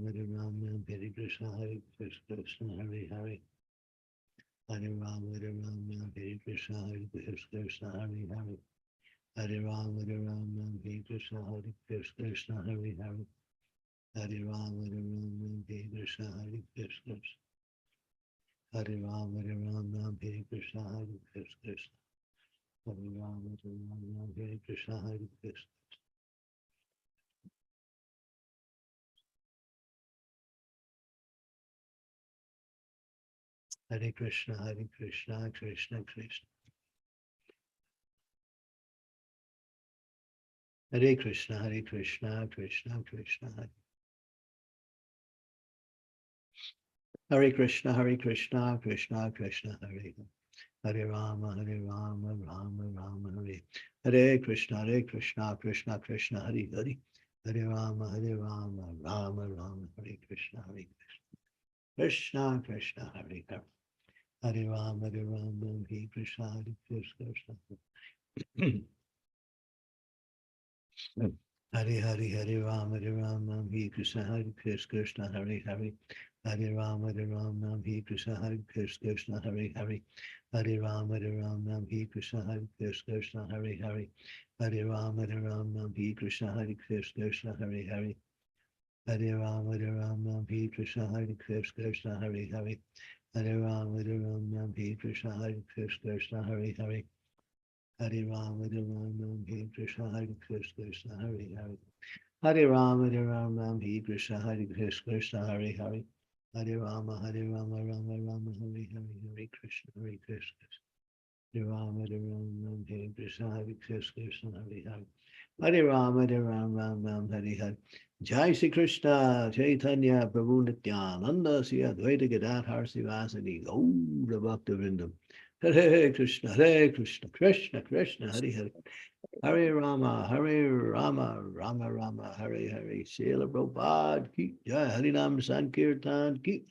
Rama, Hare Krishna, Krishna, Hare Hare. Hare Rama, Hare Krishna, Krishna, Hare Hare. Hare Rama, Hare Krishna, Krishna, Hare Hare. Hare Rama, Hare Krishna, Krishna, Hare Hare. Hare Rama, Hare Krishna, Krishna. Hare Rama, Hare Krishna, Krishna. Hare Rama, Hare Krishna, Krishna. Hare Krishna, Krishna Krishna. Hare Krishna, Krishna Krishna. Hare Krishna, Krishna Krishna, Hare Hare. Hare Rama, Rama Hare. Hare Krishna, Krishna Krishna, Hare Hare. Hare Rama, Rama Hare Krishna, Krishna Krishna, Hare Hare. Hare Rama, Hare Krishna, Krishna. Hare Rama, Hare Krishna, Krishna, Hare Hare. Hare Rama, Hare Krishna, Krishna, Hare Hare. Hare Rama, Hare Krishna, Krishna, Hare Hare. Hare Rama, Hare Krishna, Krishna, Hare Hare. Hare Rama, Hare Krishna, Krishna, Hare Hare. Hare Rama, Hare Krishna, Krishna, Hare Hare. Hare Rama, Hare Krishna, Krishna, Hare Hare. Hare Rama, Hare Krishna, Krishna, Hare Hare. Hare Rama, Rama, Hare Hare, Hare Krishna, Krishna. Hare Rama, Hare Krishna, Krishna, Hare Hare. Hare Rama, Rama, Hare Hare. Jai Shri Krishna, Chaitanya, Prabhu Nityananda, Sri Advaita Gadadhar Sivasadi, Gaura Bhakta Vrindam. Hare Krishna, Krishna Krishna, Hare Hare. Hare Rama, Rama Rama, Hare Hare. Srila Prabhupada ki jai. Harinam Sankirtan ki.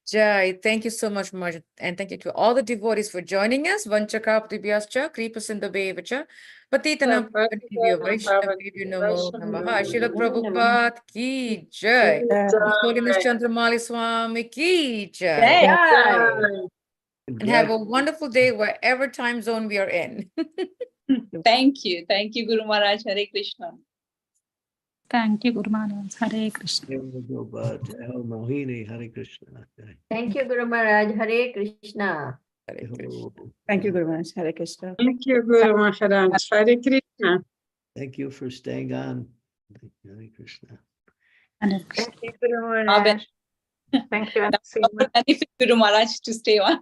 Jai, thank you so much, Marj, and thank you to all the devotees for joining us. Vanchakaptibhyascha, Kripasindabevacha, Patitanam Pavanebhyo Vaishnavebhyo Namo Namaha. Srila Prabhupada ki jai. His Holiness Candramauli Swami ki jai. Jai. And have a wonderful day wherever time zone we are in. Thank you, Guru Maharaj. Hare Krishna. Thank you, Guru Maharaj. Hare Krishna. Mohini, Hare Krishna. Thank you, Guru Maharaj. Hare Krishna. Hare Krishna. Thank you, Guru Maharaj. Hare Krishna. Thank you, Guru Maharaj. Hare Krishna. Thank you for staying on. Hare Krishna. Hare Krishna. Thank you, Guru Maharaj. Thank you. Benefit Guru Maharaj to stay on.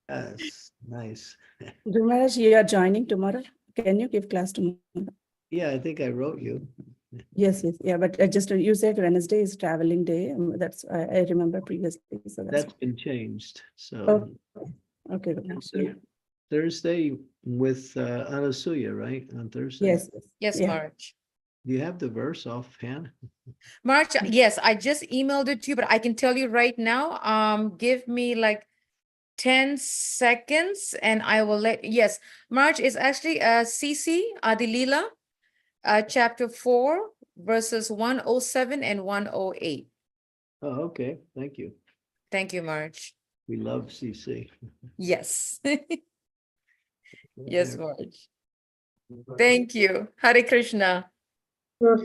Yes, nice. Guru Maharaj, you are joining tomorrow. Can you give class tomorrow? Yeah, I think I wrote you. Yes, yeah, but I just you said Wednesday is traveling day. That's I remember previously. So That's been changed. So okay. Guru Maharaj, yeah. Thursday with Anasuya, right? On Thursday. Yes. Yes, yeah. Maharaj. Do you have the verse offhand? Maharaj, yes, I just emailed it to you, but I can tell you right now, give me like 10 seconds and I will yes, Maharaj is actually CC Adilila, chapter 4, verses 107 and 108. Oh, okay. Thank you. Thank you, Maharaj. We love CC. Yes. Yes, Maharaj. Thank you. Hare Krishna.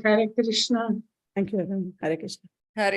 Hare Krishna. Thank you, Hare Krishna. Hare